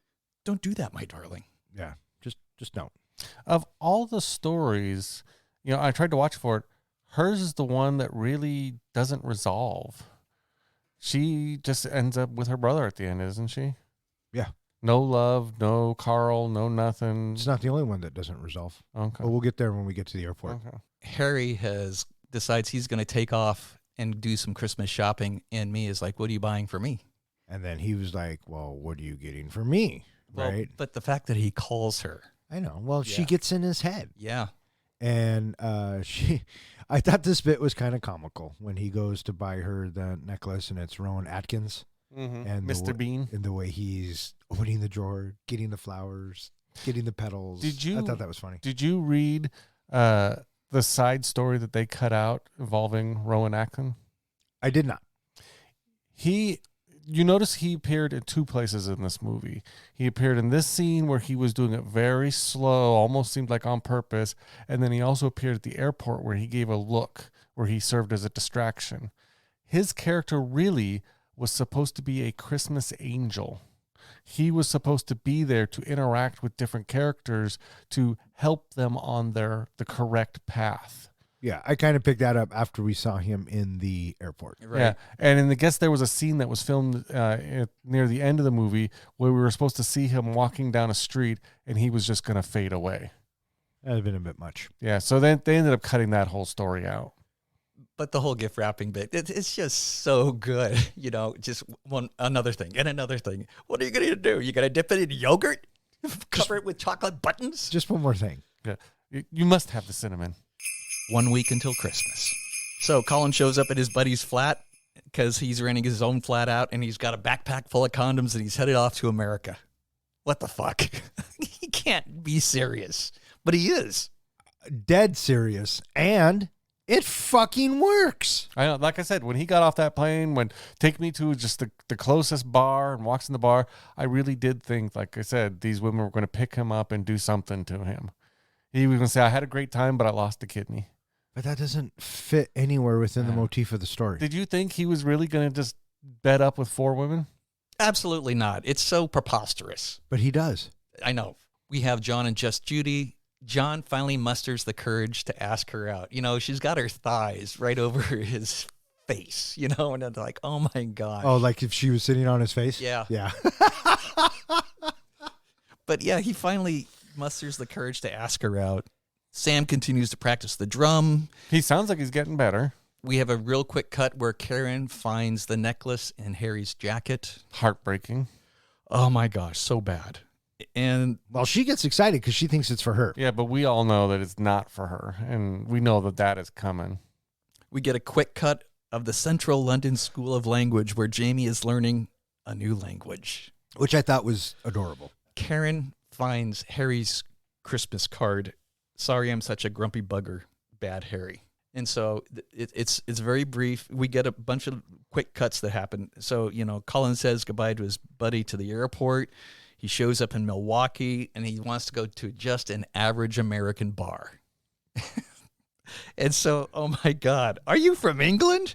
"Don't do that, my darling." Yeah, just don't. Of all the stories, you know, I tried to watch for it. Hers is the one that really doesn't resolve. She just ends up with her brother at the end, isn't she? Yeah. No love, no Carl, no nothing. It's not the only one that doesn't resolve. Okay. But we'll get there when we get to the airport. Okay. Harry decides he's going to take off and do some Christmas shopping, and Mia is like, "What are you buying for me?" And then he was like, well, what are you getting for me? Well, Right? but the fact that he calls her, I know. Well, she Yeah. gets in his head. yeah, And I thought this bit was kind of comical when he goes to buy her the necklace, and it's Rowan Atkins. And Mr. Bean. And the way he's opening the drawer, getting the flowers, getting the petals. I thought that was funny. Did you read the side story that they cut out involving Rowan Atkinson? I did not. You notice he appeared in two places in this movie. He appeared in this scene where he was doing it very slow, almost seemed like on purpose. And then he also appeared at the airport where he gave a look, where he served as a distraction. His character really was supposed to be a Christmas angel. He was supposed to be there to interact with different characters to help them on the correct path. Yeah, I kind of picked that up after we saw him in the airport. right. Yeah, and I guess there was a scene that was filmed near the end of the movie where we were supposed to see him walking down a street, and he was just going to fade away. That would have been a bit much. Yeah, so then they ended up cutting that whole story out. But the whole gift wrapping bit, it's just so good. You know, just another thing and another thing. What are you going to do? You going to dip it in yogurt? Cover it with chocolate buttons? Just one more thing. Yeah, you must have the cinnamon. 1 week until Christmas. So Colin shows up at his buddy's flat because he's renting his own flat out, and he's got a backpack full of condoms, and he's headed off to America. What the fuck? He can't be serious, but he is. Dead serious. And it fucking works. I know, like I said, when he got off that plane, take me to just the closest bar and walks in the bar, I really did think, like I said, these women were going to pick him up and do something to him. He was going to say, I had a great time, but I lost a kidney. But that doesn't fit anywhere within the motif of the story. Did you think he was really going to just bed up with 4 women? Absolutely not. It's so preposterous. But he does. I know. We have John and Just Judy. John finally musters the courage to ask her out. You know, she's got her thighs right over his face, you know, and I'm like, oh my God. Oh, like if she was sitting on his face? Yeah. Yeah. But yeah, he finally musters the courage to ask her out. Sam continues to practice the drum. He sounds like he's getting better. We have a real quick cut where Karen finds the necklace in Harry's jacket. Heartbreaking. Oh my gosh, so bad. And Well, she gets excited because she thinks it's for her. Yeah, but we all know that it's not for her, and we know that that is coming. we get a quick cut of the Central London School of Language where Jamie is learning a new language. Which I thought was adorable. Karen finds Harry's Christmas card. Sorry, I'm such a grumpy bugger, bad Harry. And so it's very brief. We get a bunch of quick cuts that happen. So, Colin says goodbye to his buddy to the airport. He shows up in Milwaukee, and he wants to go to just an average American bar. And so, oh my God, are you from England?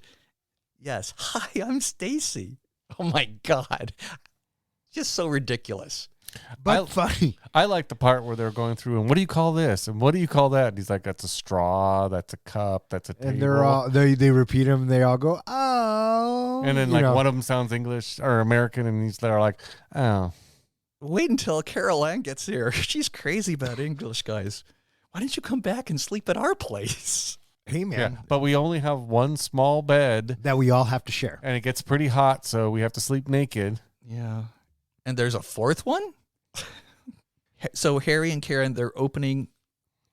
Yes. Hi, I'm Stacy. Oh my God. Just so ridiculous. But funny. I like the part where they're going through and what do you call this and what do you call that? And he's like, that's a straw, that's a cup, that's a table. And they're all they repeat them. And they all go, oh. And then one of them sounds English or American, and they're like, oh. Wait until Carol Ann gets here. She's crazy about English guys. Why didn't you come back and sleep at our place? Hey man, Yeah, but we only have one small bed that we all have to share. and it gets pretty hot, so we have to sleep naked. Yeah. And there's a fourth one? So Harry and Karen, they're opening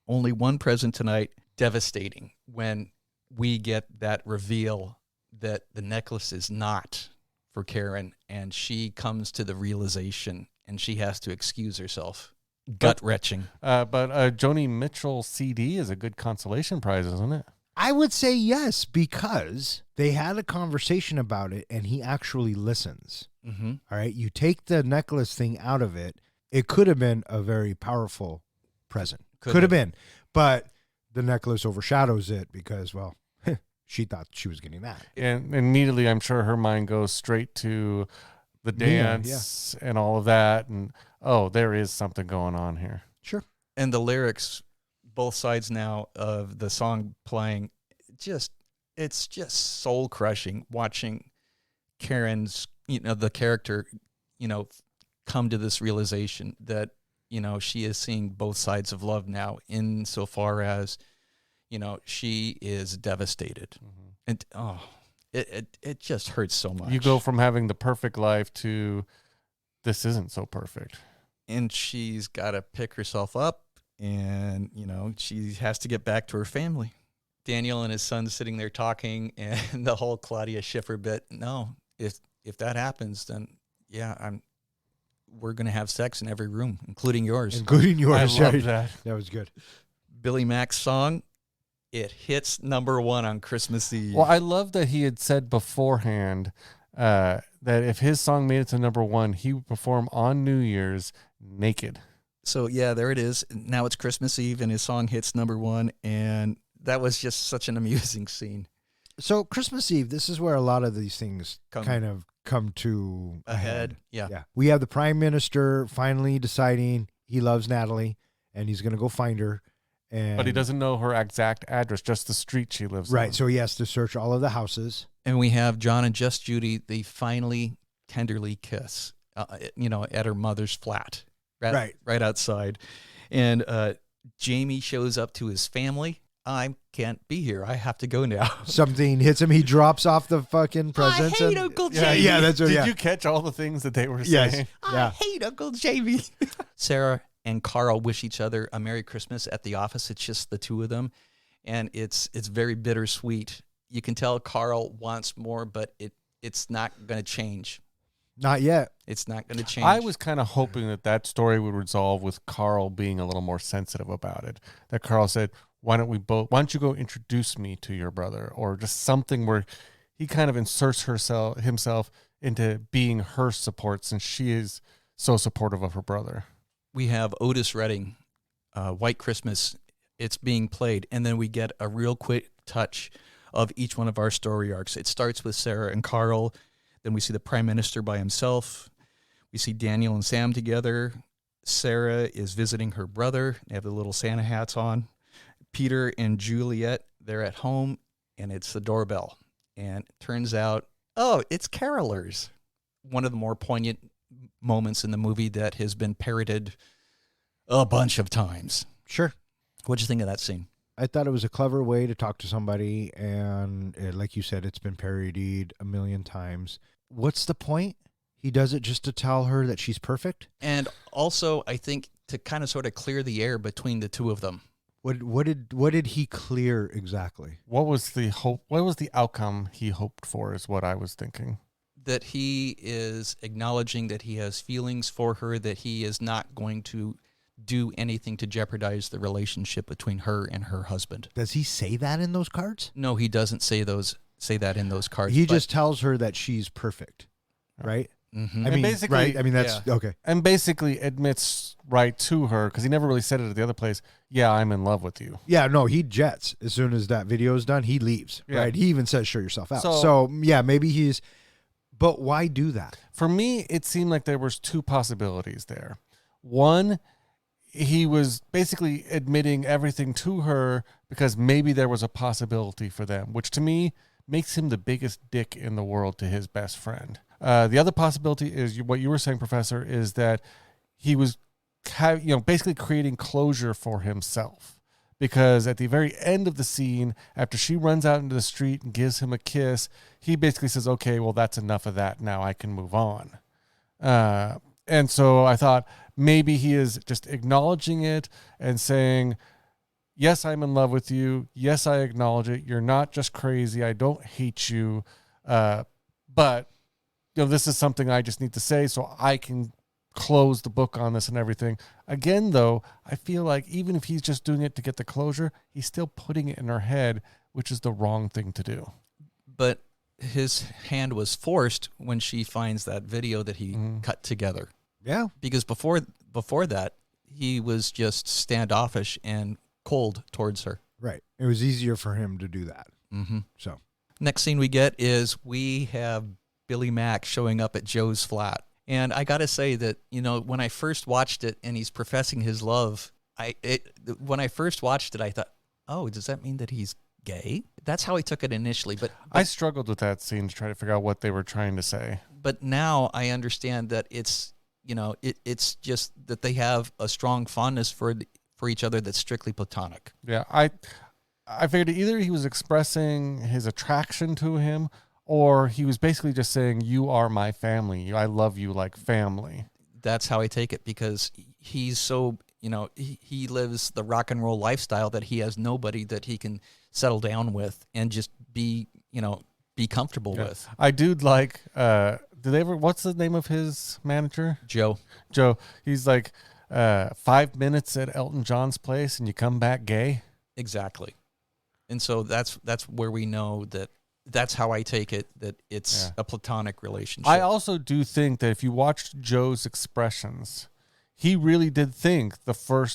only one present tonight. Devastating when we get that reveal that the necklace is not for Karen, and she comes to the realization and she has to excuse herself. Gut-wrenching. But Joni Mitchell CD is a good consolation prize, isn't it? I would say yes, because they had a conversation about it and he actually listens. Mm-hmm. All right. You take the necklace thing out of it. It could have been a very powerful present. Could have been. But the necklace overshadows it because, well, she thought she was getting that. And immediately, I'm sure her mind goes straight to the dance and all of that. And, there is something going on here. Sure. And the lyrics, both sides now of the song playing, it's just soul crushing watching Karen's, the character, come to this realization that, she is seeing both sides of love now insofar as, she is devastated. Mm-hmm. And, it just hurts so much. You go from having the perfect life to this isn't so perfect. And she's got to pick herself up and, she has to get back to her family. Daniel and his son sitting there talking, and the whole Claudia Schiffer bit. No, if that happens, then we're going to have sex in every room, including yours. Including yours. I love that. That was good. Billy Mack's song, it hits number one on Christmas Eve. Well, I love that he had said beforehand that if his song made it to number one, he would perform on New Year's naked. So, there it is. Now it's Christmas Eve, and his song hits number one, and that was just such an amusing scene. So Christmas Eve, this is where a lot of these things kind of come to a head. Yeah. We have the Prime Minister finally deciding he loves Natalie, and he's going to go find her. But he doesn't know her exact address, just the street she lives on. Right, so he has to search all of the houses. And we have John and Just Judy, they finally tenderly kiss, at her mother's flat. Right outside. And Jamie shows up to his family. I can't be here. I have to go now. Something hits him. He drops off the fucking presents. I hate Uncle Jamie. Yeah, that's what. Did you catch all the things that they were saying? I hate Uncle Jamie. Sarah and Carl wish each other a Merry Christmas at the office. It's just the two of them, and it's very bittersweet. You can tell Carl wants more, but it's not going to change. Not yet. It's not going to change. I was kind of hoping that story would resolve with Carl being a little more sensitive about it. That Carl said, why don't you go introduce me to your brother? Or just something where he kind of inserts himself into being her support, since she is so supportive of her brother. We have Otis Redding, White Christmas. It's being played. And then we get a real quick touch of each one of our story arcs. It starts with Sarah and Carl. Then we see the Prime Minister by himself. We see Daniel and Sam together. Sarah is visiting her brother. They have the little Santa hats on. Peter and Juliet, they're at home, and it's the doorbell. And it turns out, it's carolers. One of the more poignant moments in the movie that has been parroted a bunch of times. Sure. What'd you think of that scene? I thought it was a clever way to talk to somebody, and like you said, it's been parodied a million times. What's the point? He does it just to tell her that she's perfect? And also, I think to kind of sort of clear the air between the two of them. What did he clear exactly? What was the hope? What was the outcome he hoped for? Is what I was thinking. That he is acknowledging that he has feelings for her, that he is not going to do anything to jeopardize the relationship between her and her husband. Does he say that in those cards? No, he doesn't say that in those cards. He just tells her that she's perfect, right? Mm-hmm. I mean, basically, right? I mean, that's okay. And basically admits right to her, because he never really said it at the other place. Yeah, I'm in love with you. Yeah, no, he jets as soon as that video is done. He leaves, right? He even says, "Show yourself out." So yeah, maybe he's. But why do that? For me, it seemed like there was two possibilities there. One, he was basically admitting everything to her because maybe there was a possibility for them, which to me makes him the biggest dick in the world to his best friend. The other possibility is what you were saying, Professor, is that he was basically creating closure for himself. Because at the very end of the scene, after she runs out into the street and gives him a kiss, he basically says, okay, well, that's enough of that. Now I can move on. And so I thought maybe he is just acknowledging it and saying, yes, I'm in love with you. Yes, I acknowledge it. You're not just crazy. I don't hate you. But this is something I just need to say so I can close the book on this and everything. Again, though, I feel like even if he's just doing it to get the closure, he's still putting it in her head, which is the wrong thing to do. But his hand was forced when she finds that video that he cut together. Yeah. Because before that, he was just standoffish and cold towards her. Right. It was easier for him to do that. Mm-hmm. So next scene we get is we have Billy Mack showing up at Joe's flat. And I got to say that, when I first watched it and he's professing his love, when I first watched it, I thought, oh, does that mean that he's gay? That's how I took it initially. But I struggled with that scene to try to figure out what they were trying to say. But now I understand that it's, it's just that they have a strong fondness for each other that's strictly platonic. Yeah, I figured either he was expressing his attraction to him, or he was basically just saying, you are my family. I love you like family. That's how I take it, because he's so, he lives the rock and roll lifestyle that he has nobody that he can settle down with and just be comfortable with. I do like, what's the name of his manager? Joe. He's like 5 minutes at Elton John's place and you come back gay. Exactly. And so that's where we know that. That's how I take it, that it's a platonic relationship. I also do think that if you watched Joe's expressions, he really did think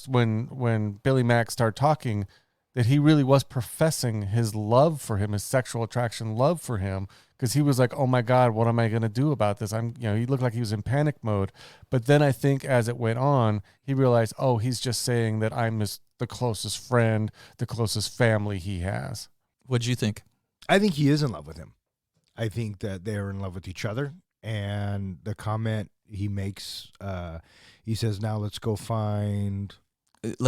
when Billy Mack started talking, that he really was professing his love for him, his sexual attraction, love for him, because he was like, oh my God, what am I going to do about this? He looked like he was in panic mode. But then I think as it went on, he realized, oh, he's just saying that I'm the closest friend, the closest family he has. What'd you think? I think he is in love with him. I think that they're in love with each other. And the comment he makes, he says, now let's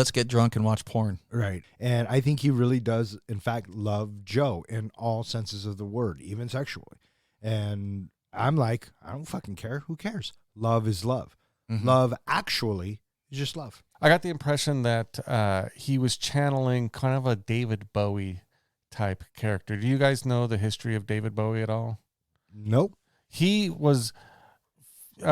get drunk and watch porn. Right. And I think he really does, in fact, love Joe in all senses of the word, even sexually. And I'm like, I don't fucking care. Who cares? Love is love. Mm-hmm. Love actually is just love. I got the impression that he was channeling kind of a David Bowie type character. Do you guys know the history of David Bowie at all? Nope. He was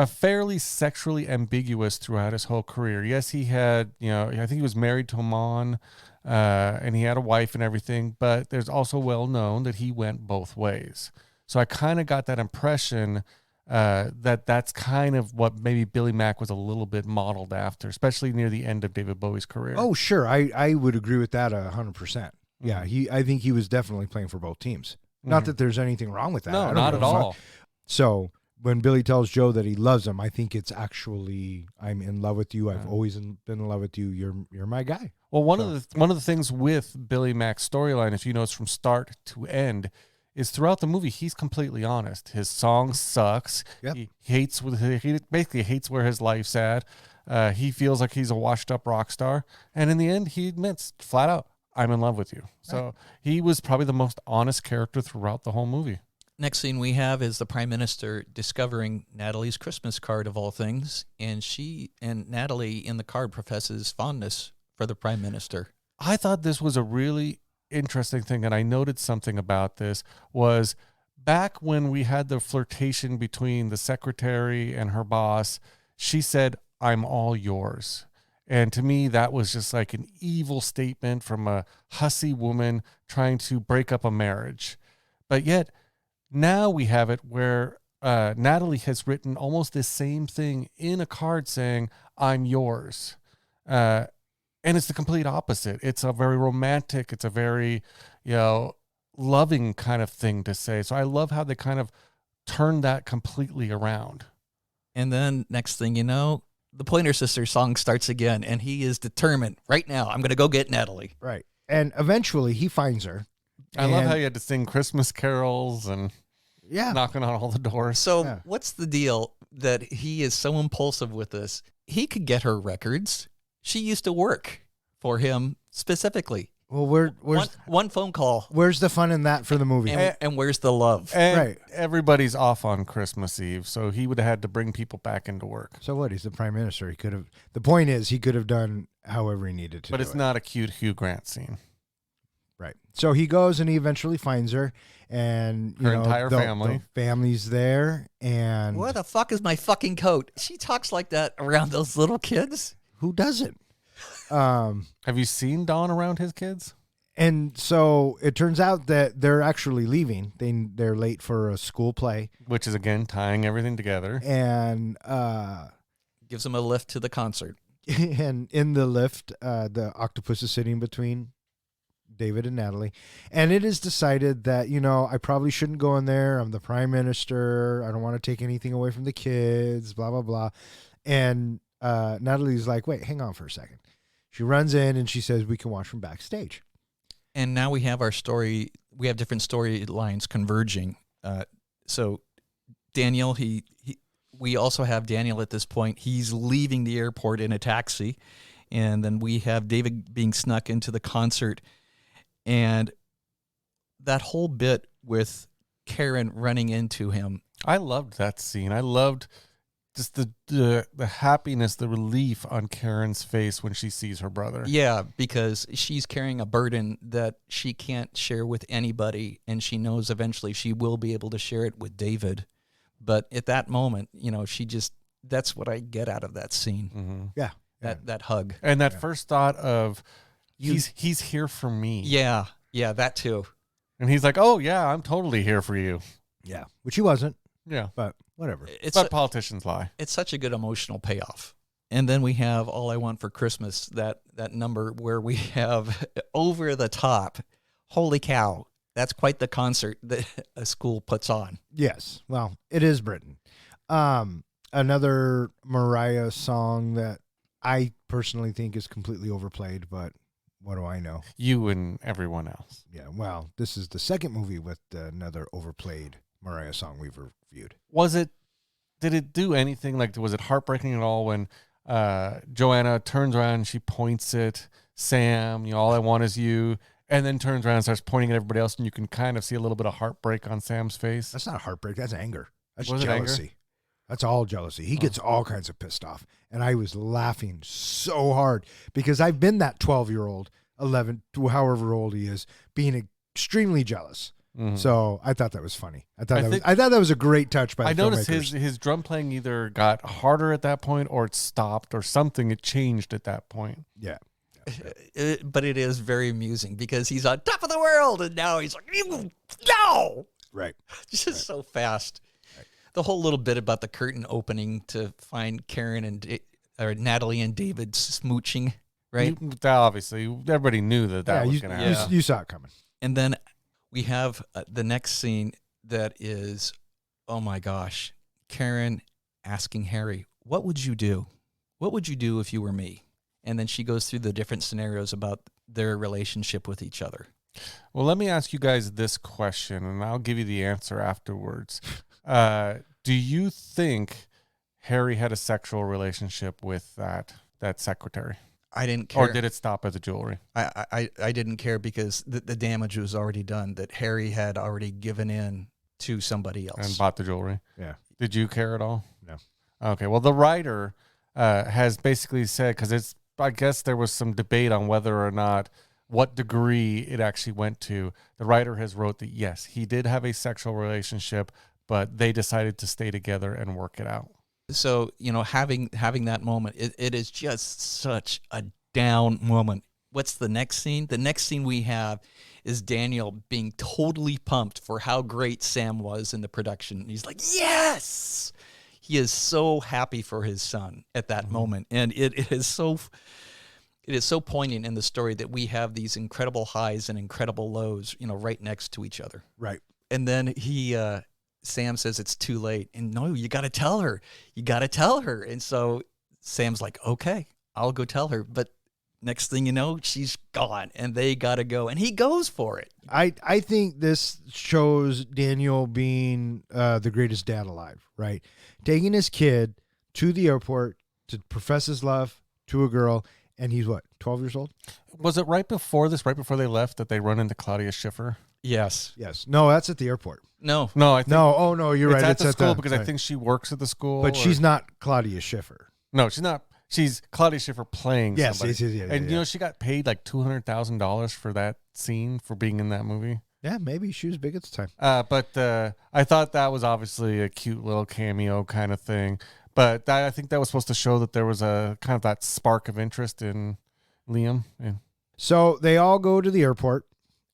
fairly sexually ambiguous throughout his whole career. Yes, he had, I think he was married to a man, and he had a wife and everything, but there's also well known that he went both ways. So I kind of got that impression that's kind of what maybe Billy Mack was a little bit modeled after, especially near the end of David Bowie's career. Oh, sure. I would agree with that 100%. Yeah, I think he was definitely playing for both teams. Not that there's anything wrong with that. No, not at all. So when Billy tells Joe that he loves him, I think it's actually, I'm in love with you. I've always been in love with you. You're my guy. Well, one of the things with Billy Mack's storyline, if you notice from start to end, is throughout the movie he's completely honest. His song sucks. Yep. He basically hates where his life's at. He feels like he's a washed up rock star, and in the end, he admits flat out, I'm in love with you. So he was probably the most honest character throughout the whole movie. Next scene we have is the Prime Minister discovering Natalie's Christmas card of all things, and she and Natalie in the card professes fondness for the Prime Minister. I thought this was a really interesting thing, and I noted something about this, was back when we had the flirtation between the secretary and her boss, she said, "I'm all yours." And to me, that was just like an evil statement from a hussy woman trying to break up a marriage. But yet, now we have it where Natalie has written almost the same thing in a card saying, "I'm yours." And it's the complete opposite. It's a very romantic, it's a very, loving kind of thing to say. So I love how they kind of turned that completely around. And then next thing you know, the Pointer Sisters song starts again, and he is determined, right now, I'm going to go get Natalie. Right. And eventually he finds her. I love how you had to sing Christmas carols and knocking on all the doors. So what's the deal that he is so impulsive with this? He could get her records. She used to work for him specifically. Well, where's one phone call? Where's the fun in that for the movie? And where's the love? And everybody's off on Christmas Eve, so he would have had to bring people back into work. So what? He's the Prime Minister. He could have. The point is, he could have done however he needed to. But it's not a cute Hugh Grant scene. Right. So he goes and he eventually finds her, and her entire family. The family's there, and where the fuck is my fucking coat? She talks like that around those little kids. Who doesn't? Have you seen Don around his kids? And so it turns out that they're actually leaving. They're late for a school play, which is again tying everything together. And gives them a lift to the concert. And in the lift, the octopus is sitting between David and Natalie, and it is decided that I probably shouldn't go in there. I'm the Prime Minister. I don't want to take anything away from the kids. Blah blah blah. And Natalie's like, "Wait, hang on for a second." She runs in and she says, "We can watch from backstage." And now we have our story. We have different storylines converging. So Daniel, we also have Daniel at this point. He's leaving the airport in a taxi. And then we have David being snuck into the concert. And that whole bit with Karen running into him. I loved that scene. I loved just the happiness, the relief on Karen's face when she sees her brother. Yeah, because she's carrying a burden that she can't share with anybody, and she knows eventually she will be able to share it with David. But at that moment, that's what I get out of that scene. Mm-hmm. Yeah. That hug. And that first thought of, he's here for me. Yeah, that too. And he's like, "Oh, yeah, I'm totally here for you." Yeah, which he wasn't. Yeah. But whatever. But politicians lie. It's such a good emotional payoff. And then we have All I Want for Christmas, that number where we have over the top. Holy cow. That's quite the concert that a school puts on. Yes. Well, it is Britain. Another Mariah song that I personally think is completely overplayed, but what do I know? You and everyone else. Yeah. Well, this is the second movie with another overplayed Mariah song we've reviewed. Did it do anything? Like, was it heartbreaking at all when Joanna turns around and she points at Sam, all I want is you, and then turns around and starts pointing at everybody else, and you can kind of see a little bit of heartbreak on Sam's face? That's not heartbreak. That's anger. That's Was it jealousy. anger? That's all jealousy. He gets all kinds of pissed off. And I was laughing so hard because I've been that 12-year-old, 11, however old he is, being extremely jealous. Mm-hmm. So I thought that was funny. I thought that was a great touch by the filmmakers. Noticed his drum playing either got harder at that point or it stopped or something. It changed at that point. Yeah. But it is very amusing because he's on top of the world and now he's like, no! Right. Just so fast. Right. The whole little bit about the curtain opening to find Karen or Natalie and David smooching, right? Obviously, everybody knew that was going to happen. You saw it coming. And then we have the next scene that is, oh my gosh, Karen asking Harry, what would you do? What would you do if you were me? And then she goes through the different scenarios about their relationship with each other. Well, let me ask you guys this question, and I'll give you the answer afterwards. Do you think Harry had a sexual relationship with that secretary? I didn't care. Or did it stop at the jewelry? I didn't care because the damage was already done, that Harry had already given in to somebody else. And bought the jewelry? Yeah. Did you care at all? No. Okay. Well, the writer has basically said, because I guess there was some debate on whether or not what degree it actually went to. The writer has wrote that, yes, he did have a sexual relationship, but they decided to stay together and work it out. So, having that moment, it is just such a down moment. What's the next scene? The next scene we have is Daniel being totally pumped for how great Sam was in the production. He's like, yes! He is so happy for his son at that moment. And it is so poignant in the story that we have these incredible highs and incredible lows, right next to each other. Right. And then Sam says it's too late. And no, you got to tell her. You got to tell her. And so Sam's like, okay, I'll go tell her. But next thing you know, she's gone and they got to go. And he goes for it. I think this shows Daniel being the greatest dad alive, right? Taking his kid to the airport to profess his love to a girl. And he's what, 12 years old? Was it right before they left, that they run into Claudia Schiffer? Yes. No, that's at the airport. No. I think Oh no, you're right. It's at the school because I think she works at the school. But she's not Claudia Schiffer. No, she's not. She's Claudia Schiffer playing somebody. Yes, And she got paid like $200,000 for that scene, for being in that movie. Yeah, maybe she was big at the time. But I thought that was obviously a cute little cameo kind of thing. But I think that was supposed to show that there was a kind of that spark of interest in Liam. Yeah. So they all go to the airport.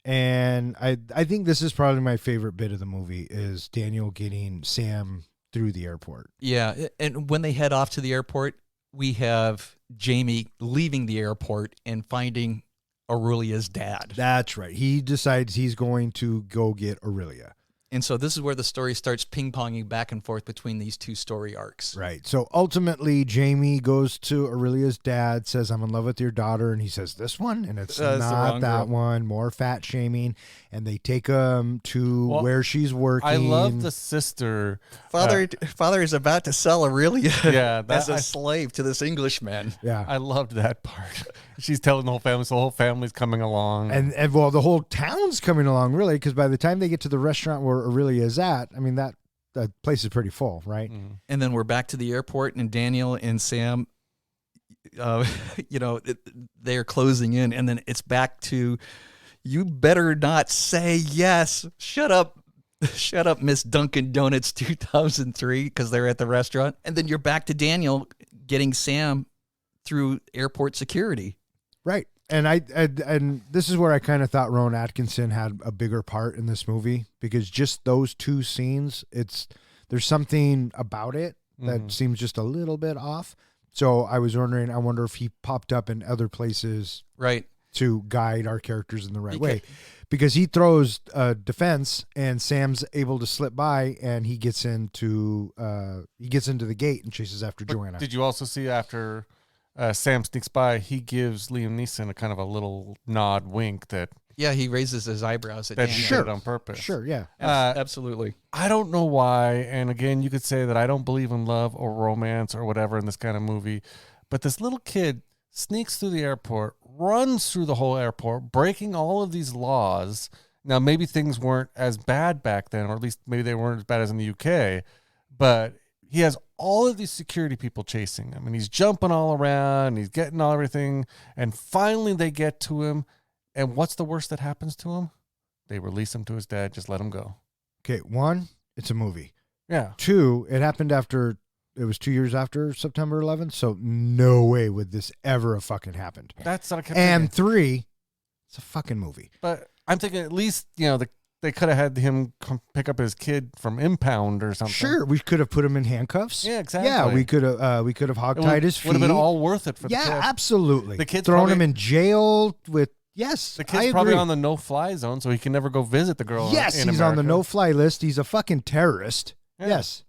And I think this is probably my favorite bit of the movie is Daniel getting Sam through the airport. Yeah, and when they head off to the airport, we have Jamie leaving the airport and finding Aurelia's dad. That's right. He decides he's going to go get Aurelia. And so this is where the story starts ping-ponging back and forth between these two story arcs. Right. So ultimately, Jamie goes to Aurelia's dad, says, I'm in love with your daughter. And he says, this one? And it's not that one. More fat shaming. And they take him to where she's working. I love the sister. Father is about to sell Aurelia as a I slave to this Englishman. Yeah. I loved that part. She's telling the whole family, so the whole family's coming along. And the whole town's coming along, really, because by the time they get to the restaurant where Aurelia is at, I mean, that place is pretty full, right? Mm. And then we're back to the airport, and Daniel and Sam, they're closing in, and then it's back to, you better not say yes. Shut up, Miss Dunkin' Donuts 2003, because they're at the restaurant. And then you're back to Daniel getting Sam through airport security. Right. And this is where I kind of thought Rowan Atkinson had a bigger part in this movie, because just those two scenes, there's something about it that seems just a little bit off. So I wonder if he popped up in other places, right, to guide our characters in the right way, because he throws a defense and Sam's able to slip by, and he gets into the gate and chases after Joanna. Did you also see after Sam sneaks by, he gives Liam Neeson a kind of a little nod wink that he raises his eyebrows at Daniel. He did it on purpose. Sure, yeah. Absolutely. I don't know why, and again, you could say that I don't believe in love or romance or whatever in this kind of movie, but this little kid sneaks through the airport, runs through the whole airport, breaking all of these laws. Now, maybe things weren't as bad back then, or at least maybe they weren't as bad as in the UK, but he has all of these security people chasing him, and he's jumping all around, he's getting everything, and finally they get to him, and what's the worst that happens to him? They release him to his dad, just let him go. Okay, one, it's a movie. Yeah. Two, it happened it was 2 years after September 11th, so no way would this ever have fucking happened. That's what I kept And thinking. three, it's a fucking movie. But I'm thinking at least, they could have had him come pick up his kid from impound or something. Sure, we could have put him in handcuffs. Yeah, exactly. Yeah, we could have hog-tied his feet. Would have been all worth it for the kid. Yeah, absolutely. The kid's thrown probably- him in jail with, yes, The I kid's probably agree. on the no-fly zone, so he can never go visit the girl. Yes, in he's on the America. no-fly list. He's a fucking terrorist. Yeah. Yes.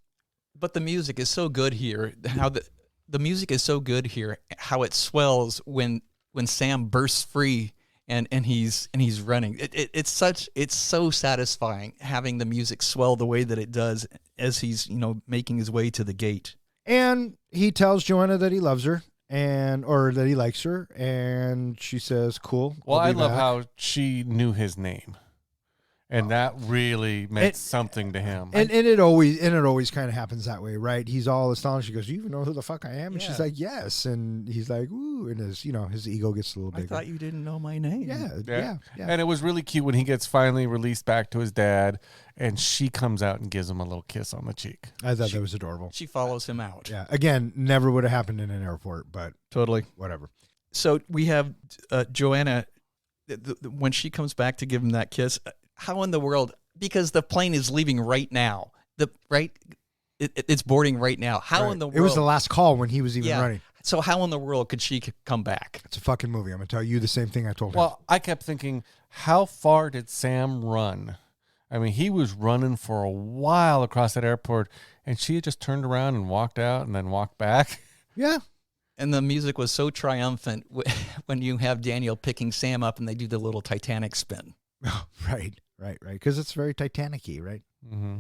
But the music is so good here. How the music is so good here. How it swells when Sam bursts free and he's running. It's so satisfying having the music swell the way that it does as he's making his way to the gate. And he tells Joanna that he loves her, or that he likes her, and she says, "Cool." Well, I'll I be love back." how she knew his name, and that really meant something to him. And it always kind of happens that way, right? He's all astonished. He goes, "Do you even know who the fuck I am?" And she's Yeah. like, "Yes." And he's like, "Ooh," and his ego gets a little I bigger. thought you didn't know my name. Yeah. And it was really cute when he gets finally released back to his dad, and she comes out and gives him a little kiss on the cheek. I thought that was adorable. She follows him out. Yeah. Again, never would have happened in an airport, but Totally. whatever. So we have Joanna, when she comes back to give him that kiss, how in the world, because the plane is leaving right now, it's boarding right now. How in the world? It was the last call when he was even Yeah. running. So how in the world could she come back? It's a fucking movie. I'm going to tell you the same thing I told him. Well, I kept thinking, how far did Sam run? I mean, he was running for a while across that airport, and she had just turned around and walked out and then walked back. Yeah. And the music was so triumphant when you have Daniel picking Sam up and they do the little Titanic spin. Right. Because it's very Titanic-y, right? Mm-hmm.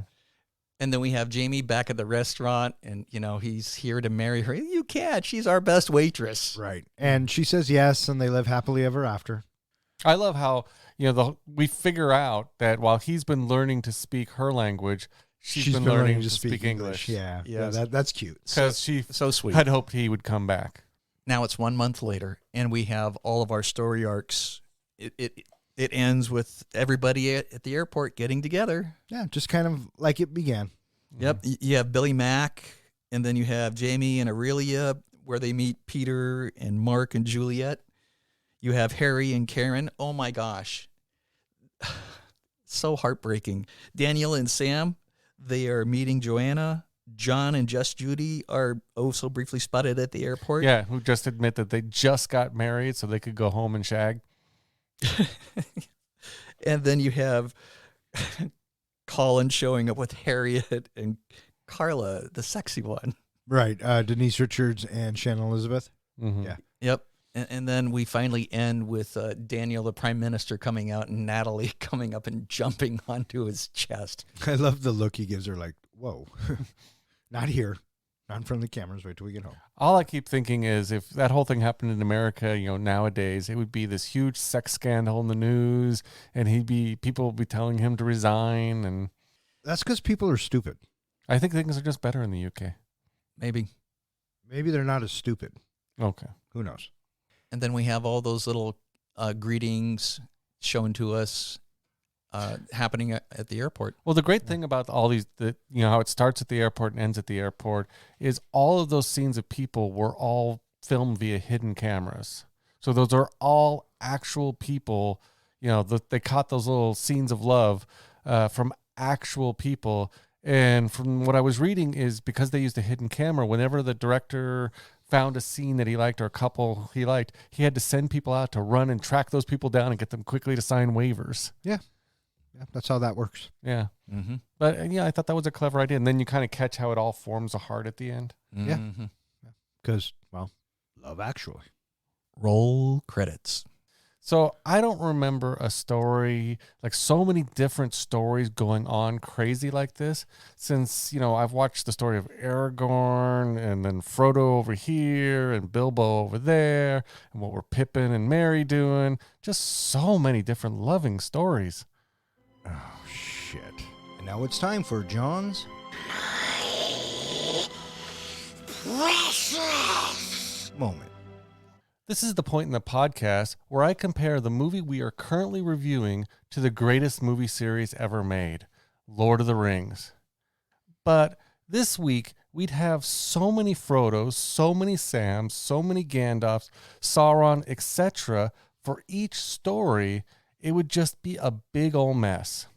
And then we have Jamie back at the restaurant, and, he's here to marry her. You can't. She's our best waitress. Right. And she says yes, and they live happily ever after. I love how, we figure out that while he's been learning to speak her language, she's been learning to speak English. Yeah. Yes. Yeah, that's cute. Because she So sweet. had hoped he would come back. Now it's 1 month later, and we have all of our story arcs. It ends with everybody at the airport getting together. Yeah, just kind of like it began. Yep. You have Billy Mack, and then you have Jamie and Aurelia, where they meet Peter and Mark and Juliet. You have Harry and Karen. Oh my gosh. So heartbreaking. Daniel and Sam, they are meeting Joanna. John and Just Judy are so briefly spotted at the airport. Yeah, who just admit that they just got married so they could go home and shag. And then you have Colin showing up with Harriet and Carla, the sexy one. Right. Denise Richards and Shannon Elizabeth. Mm-hmm. Yeah. Yep. And then we finally end with Daniel, the prime minister, coming out and Natalie coming up and jumping onto his chest. I love the look he gives her, like, whoa. Not here. Not in front of the cameras. Wait till we get home. All I keep thinking is if that whole thing happened in America, nowadays, it would be this huge sex scandal in the news, and people would be telling him to resign. And That's because people are stupid. I think things are just better in the UK. Maybe. Maybe they're not as stupid. Okay. Who knows? And then we have all those little greetings shown to us happening at the airport. Well, the great thing about all these, how it starts at the airport and ends at the airport, is all of those scenes of people were all filmed via hidden cameras. So those are all actual people. They caught those little scenes of love from actual people. And from what I was reading is because they used a hidden camera, whenever the director found a scene that he liked or a couple he liked, he had to send people out to run and track those people down and get them quickly to sign waivers. Yeah, that's how that works. Yeah. Mm-hmm. But I thought that was a clever idea. And then you kind of catch how it all forms a heart at the end. Yeah. Mm-hmm. Because, well, Love Actually. Roll credits. So I don't remember a story, like so many different stories going on crazy like this since, I've watched the story of Aragorn and then Frodo over here and Bilbo over there and what were Pippin and Merry doing. Just so many different loving stories. Oh, shit. And now it's time for John's Precious Moment. This is the point in the podcast where I compare the movie we are currently reviewing to the greatest movie series ever made, Lord of the Rings. But this week, we'd have so many Frodos, so many Sams, so many Gandalfs, Sauron, etc. For each story, it would just be a big old mess.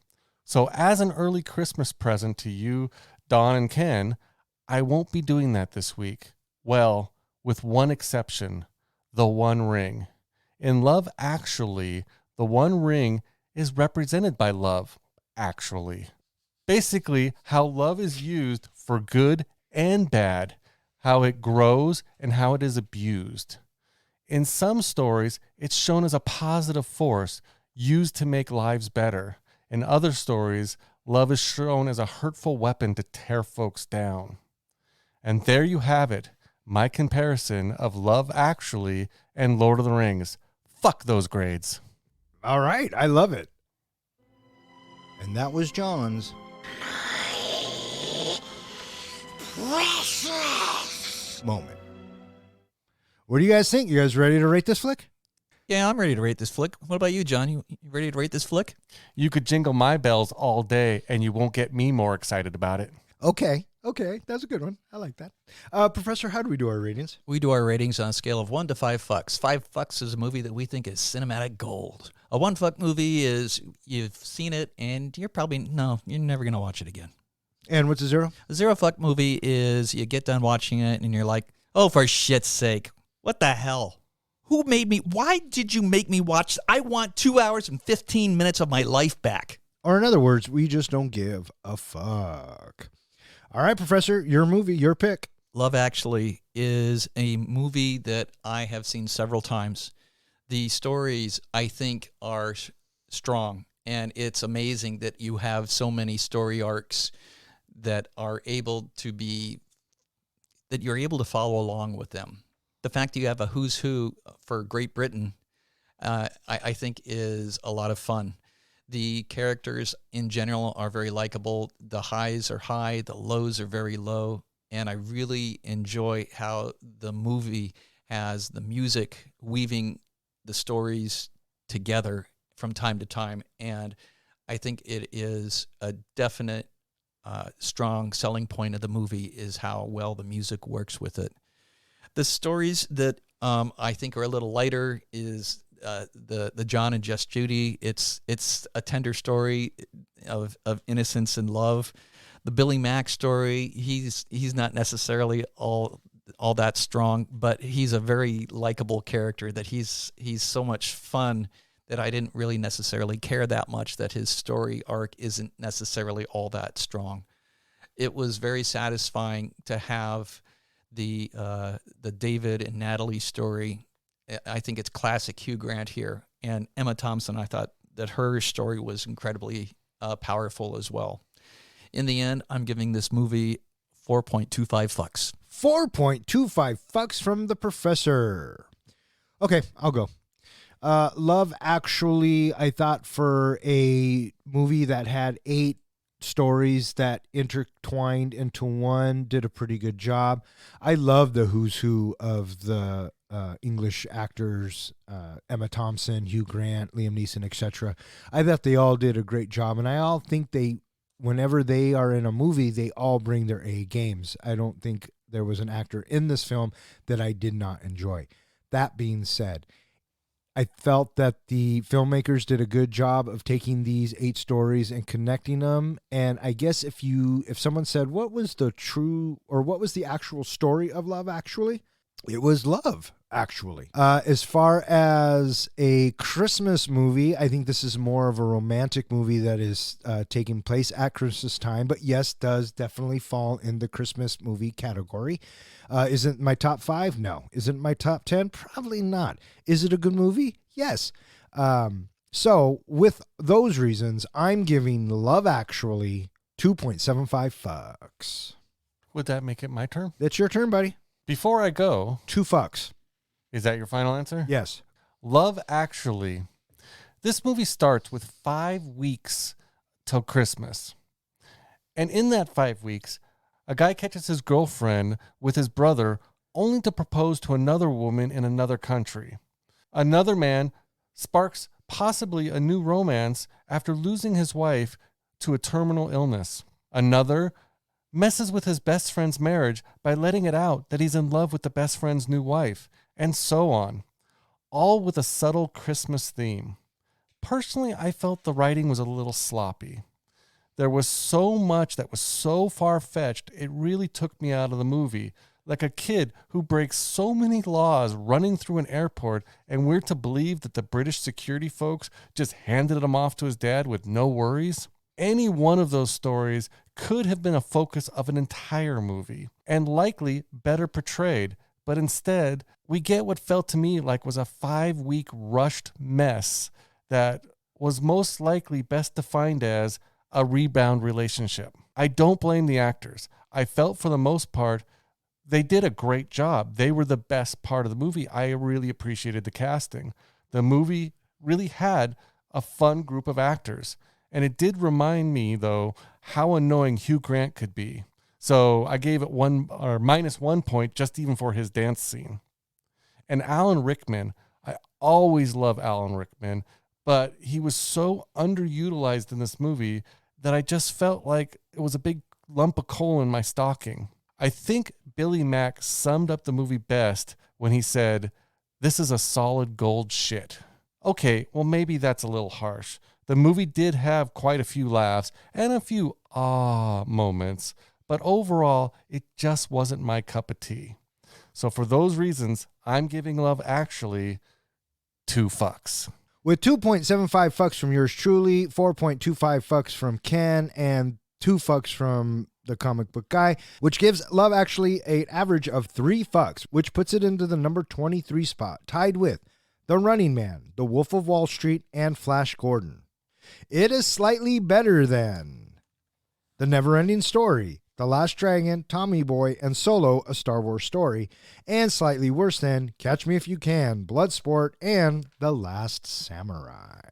So as an early Christmas present to you, Don and Ken, I won't be doing that this week. Well, with one exception. The One Ring. In Love Actually, the One Ring is represented by love, actually. Basically, how love is used for good and bad, how it grows and how it is abused. In some stories, it's shown as a positive force used to make lives better. In other stories, love is shown as a hurtful weapon to tear folks down. And there you have it. my comparison of Love Actually and Lord of the Rings. Fuck those grades. All right. I love it. And that was John's moment. What do you guys think? You guys ready to rate this flick? Yeah, I'm ready to rate this flick. What about you, John? You ready to rate this flick? You could jingle my bells all day and you won't get me more excited about it. Okay. That's a good one. I like that. Professor, how do we do our ratings? We do our ratings on a scale of 1 to 5 fucks. 5 fucks is a movie that we think is cinematic gold. A 1 fuck movie is you've seen it and you're never going to watch it again. And what's a 0? A 0 fuck movie is you get done watching it and you're like, oh, for shit's sake, what the hell? Why did you make me watch? I want 2 hours and 15 minutes of my life back. Or in other words, we just don't give a fuck. All right, Professor, your movie, your pick. Love Actually is a movie that I have seen several times. The stories, I think, are strong, and it's amazing that you have so many story arcs that are able to be, that you're able to follow along with them. The fact that you have a who's who for Great Britain, I think is a lot of fun. The characters in general are very likable. The highs are high, the lows are very low, and I really enjoy how the movie has the music weaving the stories together from time to time, and I think it is a definite strong selling point of the movie is how well the music works with it. The stories that I think are a little lighter is the John and Just Judy. It's a tender story of innocence and love. The Billy Mack story, he's not necessarily all that strong, but he's a very likable character that he's so much fun that I didn't really necessarily care that much that his story arc isn't necessarily all that strong. It was very satisfying to have the David and Natalie story. I think it's classic Hugh Grant here. And Emma Thompson, I thought that her story was incredibly powerful as well. In the end, I'm giving this movie 4.25 fucks. 4.25 fucks from the Professor. Okay, I'll go. Love Actually, I thought for a movie that had 8 stories that intertwined into one, did a pretty good job. I love the who's who of the English actors, Emma Thompson, Hugh Grant, Liam Neeson, etc. I thought they all did a great job, and I all think whenever they are in a movie, they all bring their A games. I don't think there was an actor in this film that I did not enjoy. That being said, I felt that the filmmakers did a good job of taking these 8 stories and connecting them. And I guess if someone said, what was the actual story of Love Actually? It was Love Actually. As far as a Christmas movie, I think this is more of a romantic movie that is taking place at Christmas time, but yes, does definitely fall in the Christmas movie category. Isn't my top 5? No. Isn't my top 10? Probably not. Is it a good movie? Yes. So with those reasons, I'm giving Love Actually 2.75 fucks. Would that make it my turn? It's your turn, buddy. Before I go, 2 fucks. Is that your final answer? Yes. Love Actually. This movie starts with 5 weeks till Christmas. And in that 5 weeks, a guy catches his girlfriend with his brother only to propose to another woman in another country. Another man sparks possibly a new romance after losing his wife to a terminal illness. Another messes with his best friend's marriage by letting it out that he's in love with the best friend's new wife, and so on. All with a subtle Christmas theme. Personally, I felt the writing was a little sloppy. There was so much that was so far-fetched, it really took me out of the movie. Like a kid who breaks so many laws running through an airport, and we're to believe that the British security folks just handed him off to his dad with no worries. Any one of those stories could have been a focus of an entire movie, and likely better portrayed, but instead, we get what felt to me like was a 5-week rushed mess that was most likely best defined as a rebound relationship. I don't blame the actors. I felt for the most part they did a great job. They were the best part of the movie. I really appreciated the casting. The movie really had a fun group of actors. And it did remind me, though, how annoying Hugh Grant could be. So I gave it -1 point just even for his dance scene. And Alan Rickman, I always love Alan Rickman, but he was so underutilized in this movie that I just felt like it was a big lump of coal in my stocking. I think Billy Mack summed up the movie best when he said, "This is a solid gold shit." Okay, well, maybe that's a little harsh. The movie did have quite a few laughs and a few moments, but overall, it just wasn't my cup of tea. So for those reasons, I'm giving Love Actually 2 fucks. With 2.75 fucks from yours truly, 4.25 fucks from Ken, and 2 fucks from the comic book guy, which gives Love Actually an average of 3 fucks, which puts it into the number 23 spot, tied with The Running Man, The Wolf of Wall Street, and Flash Gordon. It is slightly better than The Neverending Story, The Last Dragon, Tommy Boy, and Solo, A Star Wars Story, and slightly worse than Catch Me If You Can, Bloodsport, and The Last Samurai.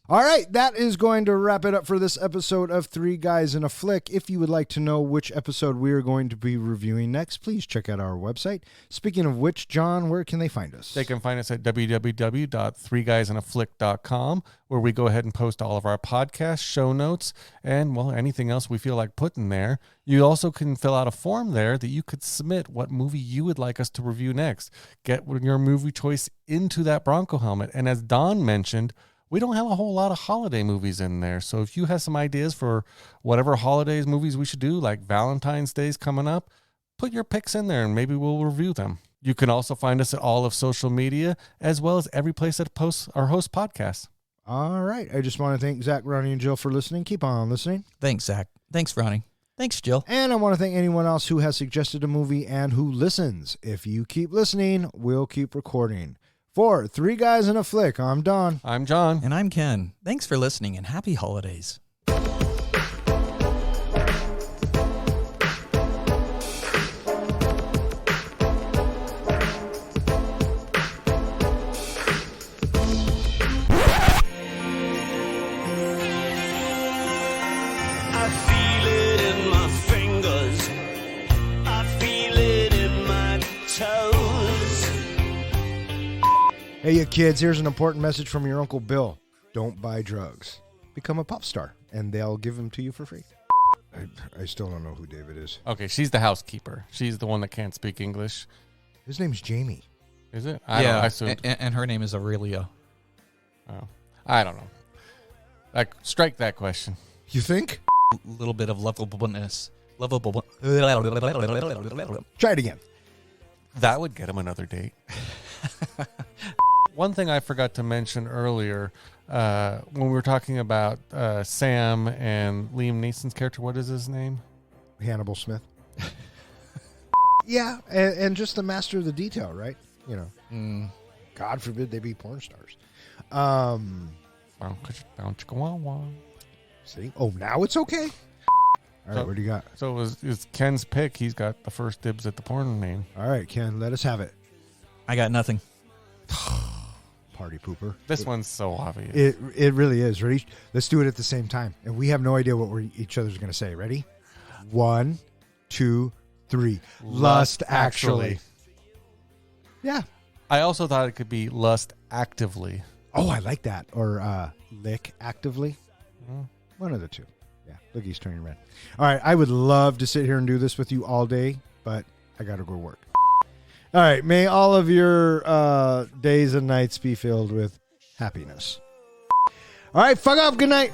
All right, that is going to wrap it up for this episode of Three Guys in a Flick. If you would like to know which episode we are going to be reviewing next, please check out our website. Speaking of which, John, where can they find us? They can find us at www.threeguysinaflick.com, where we go ahead and post all of our podcasts, show notes, and, well, anything else we feel like putting there. You also can fill out a form there that you could submit what movie you would like us to review next. Get your movie choice into that Bronco helmet. And as Don mentioned, we don't have a whole lot of holiday movies in there. So if you have some ideas for whatever holidays movies we should do, like Valentine's Day's coming up, put your picks in there and maybe we'll review them. You can also find us at all of social media, as well as every place that posts our host podcasts. All right. I just want to thank Zach, Ronnie, and Jill for listening. Keep on listening. Thanks, Zach. Thanks, Ronnie. Thanks, Jill. And I want to thank anyone else who has suggested a movie and who listens. If you keep listening, we'll keep recording. For Three Guys in a Flick, I'm Don. I'm John. And I'm Ken. Thanks for listening and happy holidays. Hey, you kids, here's an important message from your Uncle Bill. Don't buy drugs. Become a pop star, and they'll give them to you for free. I still don't know who David is. Okay, she's the housekeeper. She's the one that can't speak English. His name's Jamie. Is it? I assumed. And her name is Aurelia. Oh, I don't know. Like, strike that question. You think? A little bit of lovableness. Try it again. That would get him another date. One thing I forgot to mention earlier, when we were talking about Sam and Liam Neeson's character, what is his name? Hannibal Smith. Yeah, and just the master of the detail, right? You know, God forbid they be porn stars. See? Oh, now it's okay? All right, what do you got? So it was Ken's pick. He's got the first dibs at the porn name. All right, Ken, let us have it. I got nothing. Party pooper. This one's so obvious. It really is. Ready? Let's do it at the same time. And we have no idea what each other's going to say. Ready? 1, 2, 3. Lust actually. Yeah. I also thought it could be lust actively. Oh, I like that. Or lick actively. One of the two. Yeah. Look, he's turning red. All right. I would love to sit here and do this with you all day, but I got to go to work. All right. May all of your days and nights be filled with happiness. All right. Fuck off. Good night.